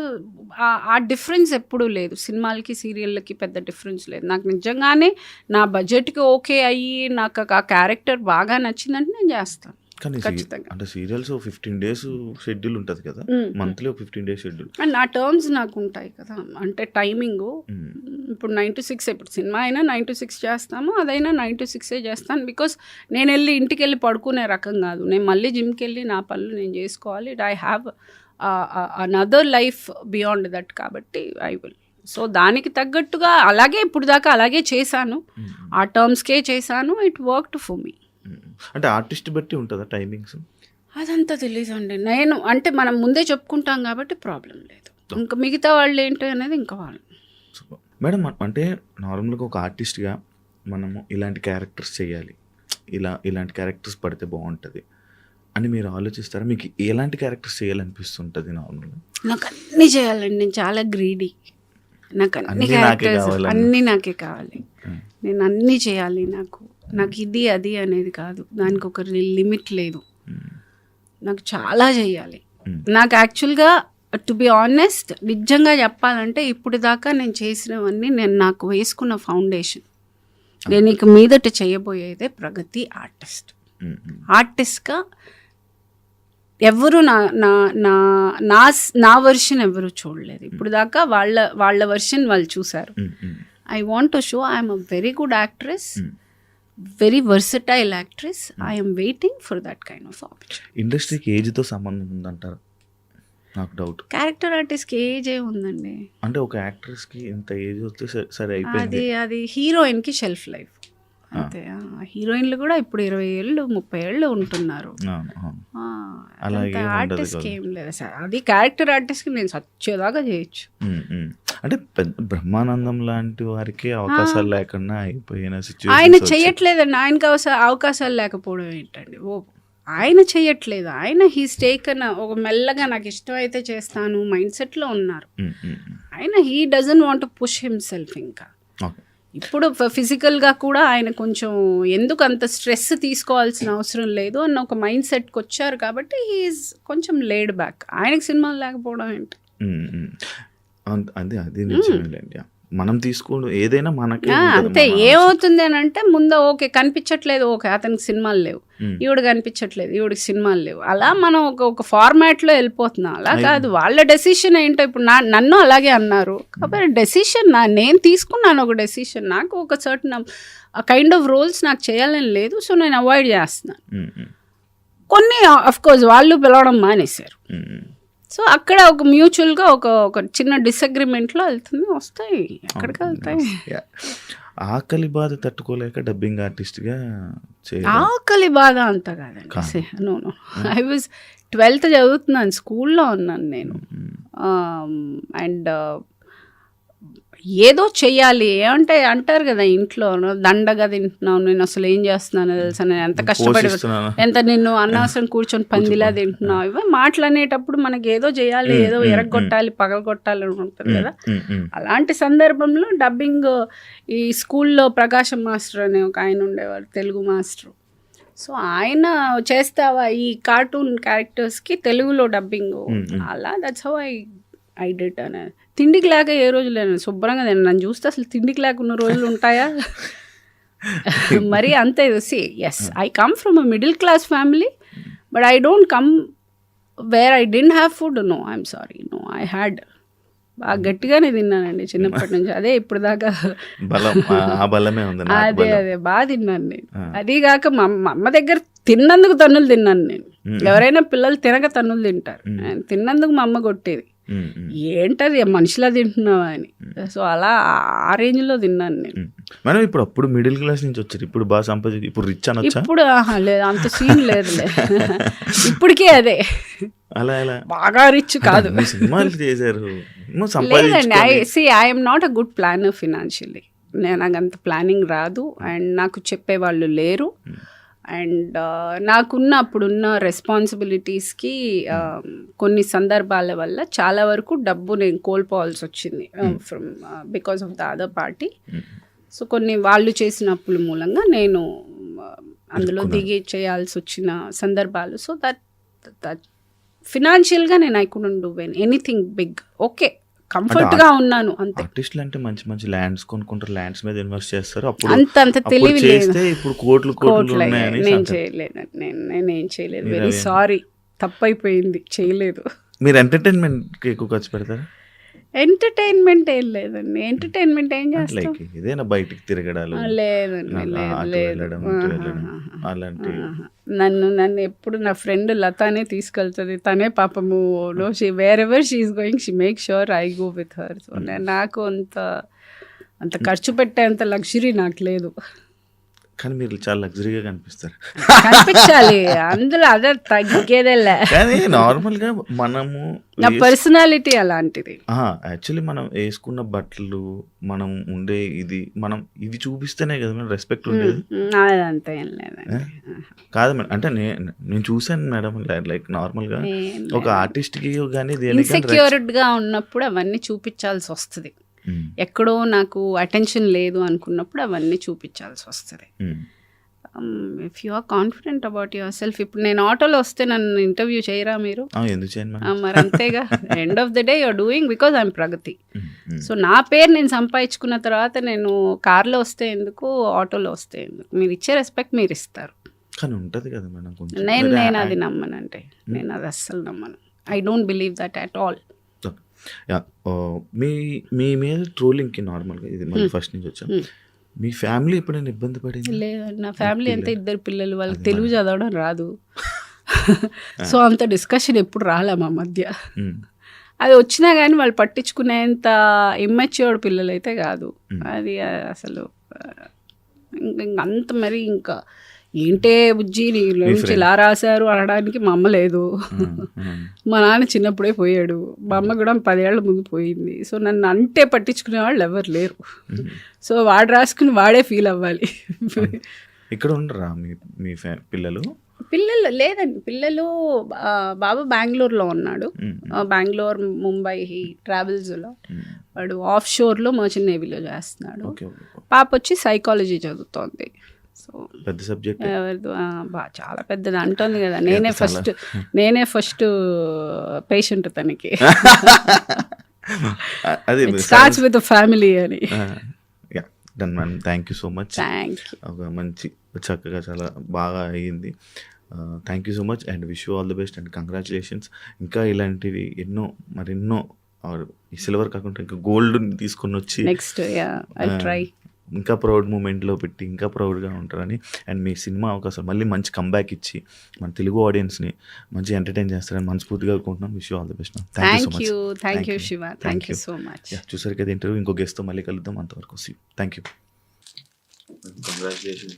ఆ డిఫరెన్స్ ఎప్పుడూ లేదు. సినిమాలకి సీరియళ్ళకి పెద్ద డిఫరెన్స్ లేదు. నాకు నిజంగానే నా బడ్జెట్కి ఓకే అయ్యి నాకు ఆ క్యారెక్టర్ బాగా నచ్చిందంటే నేను చేస్తాను. ఖచ్చితంగా. అంటే సీరియల్స్ 15 days షెడ్యూల్ ఉంటుంది కదా, మంత్లీ 15 days షెడ్యూల్. అండ్ నా టర్మ్స్ నాకు ఉంటాయి కదా, అంటే టైమింగ్. ఇప్పుడు 9 to 6, ఇప్పుడు సినిమా అయినా 9 to 6 చేస్తాము, అదైనా 9 to 6 చేస్తాను. బికాస్ నేను ఇంటికి వెళ్ళి పడుకునే రకం కాదు. నేను మళ్ళీ జిమ్కి వెళ్ళి నా పనులు నేను చేసుకోవాలి. I have another life beyond that. కాబట్టి ఐ విల్. సో దానికి తగ్గట్టుగా అలాగే ఇప్పుడు దాకా అలాగే చేశాను, ఆ టర్మ్స్కే చేశాను. It worked for me. అంటే ఆర్టిస్ట్ బట్టి ఉంటుందా టైమింగ్స్? అదంతా తెలీదండి. నేను అంటే మనం ముందే చెప్పుకుంటాం కాబట్టి ప్రాబ్లం లేదు. ఇంకా మిగతా వాళ్ళు ఏంటి అనేది ఇంకా వాళ్ళు. మేడం, అంటే నార్మల్గా ఒక ఆర్టిస్ట్గా మనము ఇలాంటి క్యారెక్టర్స్ చేయాలి, ఇలాంటి క్యారెక్టర్స్ పడితే బాగుంటుంది అని మీరు ఆలోచిస్తారా? మీకు ఎలాంటి క్యారెక్టర్స్ చేయాలనిపిస్తుంటుంది నార్మల్గా? నాకు అన్నీ చేయాలండి. నేను చాలా గ్రీడీ. నాకు అన్ని క్యారెక్టర్స్ అన్నీ నాకే కావాలి. నేను అన్నీ చేయాలి. నాకు ఇది అది అనేది కాదు. దానికి ఒక లిమిట్ లేదు. నాకు చాలా చేయాలి. నాకు యాక్చువల్గా టు బి ఆనెస్ట్ నిజంగా చెప్పాలంటే ఇప్పుడు దాకా నేను చేసినవన్నీ నేను నాకు వేసుకున్న ఫౌండేషన్. నేను ఇక మీదట చేయబోయేదే ప్రగతి ఆర్టిస్ట్గా ఎవరు నా నా నా నా నా వర్షన్ ఎవరు చూడలేదు ఇప్పుడు దాకా. వాళ్ళ వర్షన్ వాళ్ళు చూసారు. I want to show I'm a very good actress, very versatile actress. I'm waiting for that kind of opportunity. ఇండస్ట్రీకి ఏజ్తో సంబంధం ఉందంటారు? నాకు డౌట్. క్యారెక్టర్ ఆర్టిస్ట్కి ఏజ్ ఏ ఉందండి? అంటే ఒక యాక్ట్రెస్కి ఇంత ఏజ్ వస్తే సరే అయిపోయింది. అది హీరోయిన్కి షెల్ఫ్ లైఫ్ అంతే. హీరోయిన్లు కూడా ఇప్పుడు 20 ఏళ్ళు 30 ఏళ్ళు ఉంటున్నారు. ఆర్టిస్ట్కి ఏం లేదు సార్. అది క్యారెక్టర్ ఆర్టిస్ట్కి నేను సచ్చేదాకా చేయొచ్చు. అంటే బ్రహ్మానందం లాంటి వారికి అవకాశాలు లేకుండా అయిపోయిన సిచ్యువేషన్. ఆయన చెయ్యట్లేదండి. ఆయనకి అవకాశాలు లేకపోవడం ఏంటండి? ఆయన చెయ్యట్లేదు. ఆయన హీస్ టేకన్ ఒక మెల్లగా నాకు ఇష్టమైతే చేస్తాను మైండ్ సెట్లో ఉన్నారు ఆయన. He doesn't want to push himself. ఇంకా ఇప్పుడు ఫిజికల్గా కూడా ఆయన కొంచెం ఎందుకు అంత స్ట్రెస్ తీసుకోవాల్సిన అవసరం లేదు అన్న ఒక మైండ్ సెట్కి వచ్చారు కాబట్టి హీఈస్ కొంచెం లేడ్ బ్యాక్. ఆయనకు సినిమాలు లేకపోవడం ఏంటి? అది నిజమేలేండి. మనం తీసుకోవడం ఏదైనా మనకి అంతే. ఏమవుతుంది అని అంటే ముందు ఓకే కనిపించట్లేదు, ఓకే అతనికి సినిమాలు లేవు, ఈవిడ కనిపించట్లేదు, ఈవిడికి సినిమాలు లేవు, అలా మనం ఒక ఫార్మాట్లో వెళ్ళిపోతున్నాం. అలా కాదు, వాళ్ళ డెసిషన్ ఏంటో. ఇప్పుడు నన్ను అలాగే అన్నారు కాబట్టి డెసిషన్ నేను తీసుకున్నాను. ఒక డెసిషన్ నాకు ఒక సర్టన్ కైండ్ ఆఫ్ రోల్స్ నాకు చేయాలని లేదు, సో నేను అవాయిడ్ చేస్తున్నాను. కొన్ని అఫ్కోర్స్ వాళ్ళు పిలవడం మానేశారు. సో అక్కడ ఒక మ్యూచువల్గా ఒక చిన్న డిసగ్రిమెంట్లో వెళ్తుంది, వస్తాయి, ఎక్కడికి వెళ్తాయి. ఆకలి బాధ తట్టుకోలేక డబ్బింగ్ ఆర్టిస్ట్గా ఆకలి బాధ అంత కాదండి. నో ఐ వాజ్ 12th చదువుతున్నాను, స్కూల్లో ఉన్నాను నేను. అండ్ ఏదో చెయ్యాలి అంటే అంటారు కదా ఇంట్లో, దండగా తింటున్నావు, నేను అసలు ఏం చేస్తున్నాను తెలుసా, నేను ఎంత కష్టపడి ఎంత నిన్ను అనవసరం కూర్చొని పందిలా తింటున్నావు, ఇవే మాటలు అనేటప్పుడు మనకి ఏదో చేయాలి, ఏదో ఎరగొట్టాలి, పగలగొట్టాలి అని ఉంటుంది కదా. అలాంటి సందర్భంలో డబ్బింగ్ ఈ స్కూల్లో ప్రకాశం మాస్టర్ అనే ఒక ఆయన ఉండేవారు, తెలుగు మాస్టర్. సో ఆయన చేస్తావా ఈ కార్టూన్ క్యారెక్టర్స్కి తెలుగులో డబ్బింగ్, అలా దట్స్ హౌ ఐ డిడ్ అనేది. తిండికి లేక ఏ రోజు లేను, శుభ్రంగా నేను నన్ను చూస్తే అసలు తిండికి లేకున్న రోజులు ఉంటాయా? మరి అంతే. See yes, I come from a middle class family, but I don't come where I didn't have food. No, I'm sorry, no, I had. బాగా గట్టిగానే తిన్నానండి చిన్నప్పటి నుంచి. అదే ఇప్పుడు దాకా అదే బాగా తిన్నాను నేను. అదీగాక మా అమ్మ దగ్గర తిన్నందుకు తన్నులు తిన్నాను నేను. ఎవరైనా పిల్లలు తినక తన్నులు తింటారు, తిన్నందుకు మా అమ్మ కొట్టేది, ఏంటది మనిషిలా తింటున్నావా అని. సో అలా ఆ రేంజ్లో తిన్నాను నేను. మనం ఇప్పుడు అప్పుడు మిడిల్ క్లాస్ నుంచి వచ్చారు, ఇప్పుడు బాగా సంపాదించి ఇప్పుడు రిచ్ అనొచ్చా? ఇప్పుడు లేదు, అంత సీన్ లేదులే. ఇప్పటికే అదే అలా అలా బాగా రిచ్ కాదు. సినిమాలు చేశారు. లేదండి, I'm not a good planner financially. నాకు అంత ప్లానింగ్ రాదు, అండ్ నాకు చెప్పేవాళ్ళు లేరు. అండ్ అప్పుడున్న రెస్పాన్సిబిలిటీస్కి కొన్ని సందర్భాల వల్ల చాలా వరకు డబ్బు నేను కోల్పోవాల్సి వచ్చింది from because of the other party. So కొన్ని వాళ్ళు చేసిన అప్పుల మూలంగా నేను అందులో దిగి చేయాల్సి వచ్చిన సందర్భాలు. సో దట్ ఫినాన్షియల్గా నేను I couldn't do anything big. Okay, comfort గా ఉన్నాను అంతే. ఆర్టిస్టులు అంటే మంచి మంచి ల్యాండ్స్ కొనుక్కుంటారు, ల్యాండ్స్ మీద ఇన్వెస్ట్ చేస్తారు. అంత తెలివి లేదు. ఇప్పుడు కోట్లు నేను చేయలేదు, నేనేం చేయలేదు. వెరీ సారీ, తప్పైపోయింది, చేయలేదు. మీరు ఎంటర్టైన్మెంట్కి ఎక్కువ ఖర్చు పెడతారా? ఎంటర్టైన్మెంట్ ఏం లేదండి. ఎంటర్టైన్మెంట్ ఏం చేస్తాం? ఏదైనా బయటికి తిరగడాలు? లేదండి, అలాంటి. నన్ను ఎప్పుడు నా ఫ్రెండ్ లతానే తీసుకెళ్తుంది. తనే పాపము wear ever she is going she make sure I go with her. So నాకు అంత ఖర్చు పెట్టేంత లగ్జరీ నాకు లేదు. కానీ మీరు చాలా లగ్జరీగా కనిపించాలి, అందులో అదే తగ్గేదేలే. కానీ నార్మల్గా మనము నా పర్సనాలిటీ అలాంటిది. యాక్చువల్లీ మనం వేసుకున్న బట్టలు, మనం ఉండే మనం ఇవి చూపిస్తేనే కదా మనం రెస్పెక్ట్ ఉండేది. అదంతా ఏం లేదండి. కాదు మేడం, అంటే నేను చూసాను మేడం, లైక్ నార్మల్గా ఒక ఆర్టిస్ట్కి కానీ ఇన్సెక్యూర్డ్గా ఉన్నప్పుడు అవన్నీ చూపించాల్సి వస్తుంది. ఎక్కడో నాకు అటెన్షన్ లేదు అనుకున్నప్పుడు అవన్నీ చూపించాల్సి వస్తుంది. If you are confident about yourself. ఇప్పుడు నేను ఆటోలో వస్తే నన్ను ఇంటర్వ్యూ చేయరా మీరు? మరి అంతేగా, end of the day you're doing because I'm Pragati. So నా పేరు నేను సంపాదించుకున్న తర్వాత నేను కార్లో వస్తే ఎందుకు, ఆటోలో వస్తే ఎందుకు? మీరు ఇచ్చే రెస్పెక్ట్ మీరు ఇస్తారు. కానీ ఉంటుంది కదా మేడం కొంచెం. నేను అది నమ్మనంటే, నేను అది అస్సలు నమ్మను. I don't believe that at all. Yeah, మీ మీద ట్రోలింగ్కి నార్మల్గా ఇది మళ్ళీ ఫస్ట్ నుంచి వచ్చాం. మీ ఫ్యామిలీ ఎప్పుడైనా ఇబ్బంది పడింది? లేదు, నా ఫ్యామిలీ అంతా 2 పిల్లలు, వాళ్ళకి తెలుగు చదవడం రాదు. సో అంత డిస్కషన్ ఎప్పుడు రాలే మా మధ్య. అది వచ్చినా కానీ వాళ్ళు పట్టించుకునేంత ఇమ్మెచ్యూర్డ్ పిల్లలు అయితే కాదు. అది అసలు అంత మరి ఇంకా ఏంటే బుజ్జి నీ నుంచి ఇలా రాశారు అనడానికి మా అమ్మ లేదు. మా నాన్న చిన్నప్పుడే పోయాడు, మా అమ్మ కూడా 10 ఏళ్ల ముందు పోయింది. సో నన్ను అంటే పట్టించుకునే వాళ్ళు ఎవరు లేరు. సో వాడు రాసుకుని వాడే ఫీల్ అవ్వాలి. ఇక్కడ ఉండరా మీ పిల్లలు? పిల్లలు లేదండి, పిల్లలు బాబు బెంగళూరులో ఉన్నాడు. బెంగళూరు, ముంబై ట్రావెల్స్లో. వాడు ఆఫ్ షోర్లో మర్చెంట్ నేవీలో చేస్తున్నాడు. పాప వచ్చి సైకాలజీ చదువుతోంది. సో పెద్ద సబ్జెక్ట్, చాలా పెద్దది అంటుంది కదా. నేనే ఫస్ట్ పేషెంట్ తనకి. స్టార్ట్స్ విత్ ఫ్యామిలీ అని. Done ma'am, thank you so much. Thank you. ఒక మంచి చక్కగా చాలా బాగా అయ్యింది. Thank you so much and wish you all the best and congratulations. ఇంకా ఇలాంటివి మరెన్నో ఈ సిల్వర్ కాకుండా ఇంకా గోల్డ్ తీసుకొని వచ్చి నెక్స్ట్ ఐ ట్రై ఇంకా ప్రౌడ్ మూమెంట్లో పెట్టి ఇంకా ప్రౌడ్గా ఉంటారని, అండ్ మీ సినిమా అవకాశం మళ్ళీ మంచి కంబ్యాక్ ఇచ్చి మన తెలుగు ఆడియన్స్ని మంచి ఎంటర్టైన్ చేస్తారని మనస్ఫూర్తిగా అనుకుంటున్నాం. Wish you all the best. Thank you Shiva, thank you so much. చూసారు కదా ఇంటర్వ్యూ, ఇంకో గెస్ట్తో మళ్ళీ కలుద్దాం. అంతవరకు సీ. Thank you. కంగ్రాచులేషన్స్.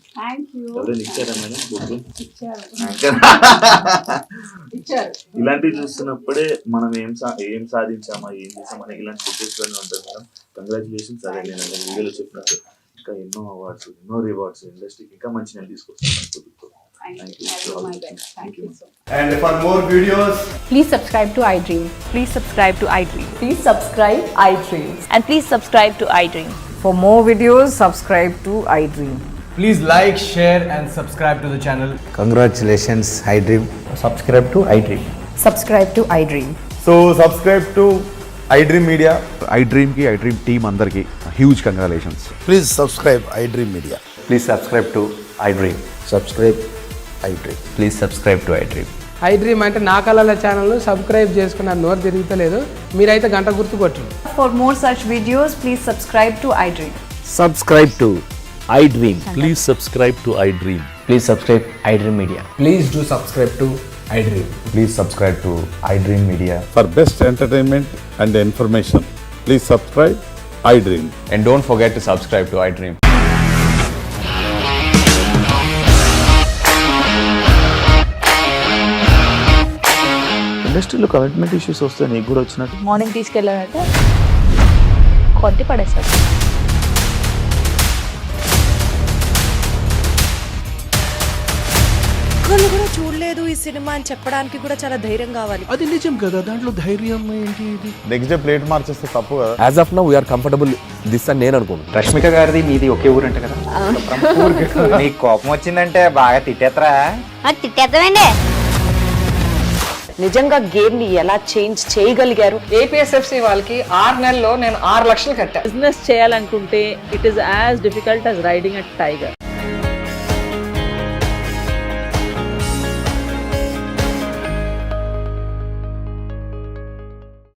ఇలాంటివి చూస్తున్నప్పుడే మనం ఏం సాధించామా, ఏం చేసామని ఇలాంటి సిచ్యువేషన్ ఉంటుంది మేడం. కంగ్రాచులేషన్స్. అదే నేను వీడియోలో చెప్పినట్టు ఇంకా ఎన్నో అవార్డ్స్, ఎన్నో రివార్డ్స్ ఇండస్ట్రీకి ఇంకా మంచి నేను తీసుకొస్తాను. Thank you. And for more videos, please subscribe to iDream. Please subscribe to iDream. Please subscribe iDream. And please subscribe to iDream. For more videos, subscribe to iDream. please like, share and subscribe to the channel. Congratulations, iDream. Subscribe to iDream. Subscribe to iDream. So subscribe to iDream Media. iDream ki iDream team andarki huge congratulations. Please subscribe iDream Media. Please subscribe to iDream. Subscribe iDream. Please subscribe to iDream. iDream అంటే నా కళల channel subscribe చేసుకున్న నోరు తిరుగుతలేదు, మీరైతే గంట గుర్తు కొట్టండి. For more such videos, please subscribe to iDream. Subscribe to iDream. Please subscribe to iDream. Please subscribe iDream Media. Please do subscribe to iDream. Please subscribe to iDream Media. For best entertainment and information, please subscribe iDream. And don't forget to subscribe to iDream. ఇండస్ట్రీలో commitment issues వస్తే నీకు కూడా వచ్చినట్టు? Morning తీసుకెళ్ళాలంటే కొట్టి పడేస్తాడు. ఒక్కళ్ళు కూడా చూడలేదు ఈ సినిమా అని చెప్పడానికి కూడా చాలా ధైర్యం కావాలి. అది నిజం కదా, దాంట్లో ధైర్యం ఏంటి? నెక్స్ట్ డే ప్లేట్ మార్చేస్తే తప్పు కదా. As of now we are comfortable this అని నేను అనుకుంటున్నాను. రష్మిక గారిది మీది ఒకే ఊరంట కదా. నీకు కోపం వచ్చిందంటే బాగా తిట్టేత్తరా? తిట్టేద్దామండి. నిజంగా గేమ్ ని ఎలా చేంజ్ చేయగలిగారు? ఏపీఎస్ఎఫ్సి వాళ్ళకి 6 నెలల్లో నేను 6 లక్షలు కట్టా. బిజినెస్ చేయాలనుకుంటే it is as difficult as riding a tiger.